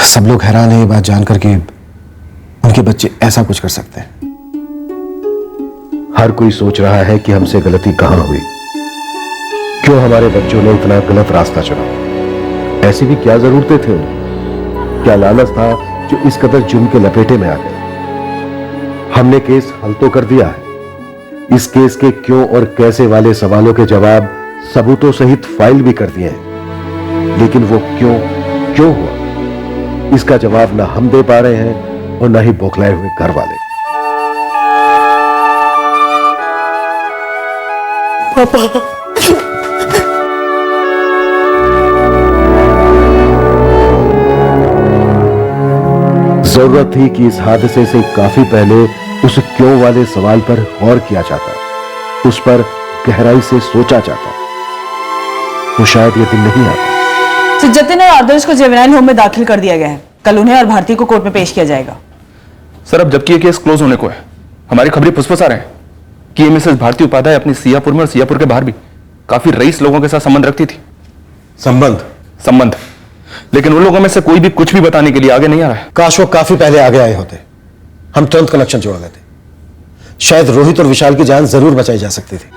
Speaker 14: सब लोग हैरान हैं ये बात जानकर कि उनके बच्चे ऐसा कुछ कर सकते हैं। हर कोई सोच रहा है कि हमसे गलती कहां हुई, क्यों हमारे बच्चों ने इतना गलत रास्ता चुना। ऐसी भी क्या जरूरतें थे उन्हें? क्या लालच था जो इस कदर जुर्म के लपेटे में आ गए? हमने केस हल तो कर दिया है। इस केस के क्यों और कैसे वाले सवालों के जवाब सबूतों सहित फाइल भी कर दिए हैं, लेकिन वो क्यों हुआ, इसका जवाब ना हम दे पा रहे हैं और ना ही बौखलाए हुए घर वाले।
Speaker 7: पापा,
Speaker 14: जरूरत थी कि इस हादसे से काफी पहले उस क्यों वाले सवाल पर गौर किया जाता, उस पर गहराई से सोचा जाता, तो शायद ये दिन नहीं आता।
Speaker 8: तो जतिन और आदर्श को जुवेनाइल होम में दाखिल कर दिया गया है। कल उन्हें और भारती को कोर्ट में पेश किया जाएगा।
Speaker 9: सर, अब जबकि ये केस क्लोज होने को है, हमारी खबरें फुसफुसा रहे हैं कि ये मिसेस भारती उपाध्याय अपनी सियापुर में और सियापुर के बाहर भी काफी रईस लोगों के साथ संबंध रखती थी।
Speaker 14: संबंध,
Speaker 9: लेकिन उन लोगों में से कोई भी कुछ भी बताने के लिए आगे नहीं आ रहा है।
Speaker 14: काश वो काफी पहले आगे आए होते, हम तुरंत कनेक्शन जोड़ लेते। शायद रोहित और विशाल की जान जरूर बचाई जा सकती थी।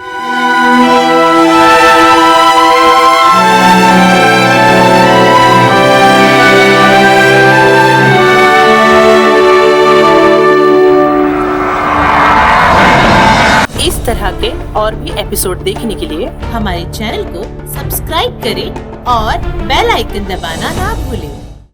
Speaker 20: इस तरह के और भी एपिसोड देखने के लिए हमारे चैनल को सब्सक्राइब करें और बेल आइकन दबाना ना भूलें।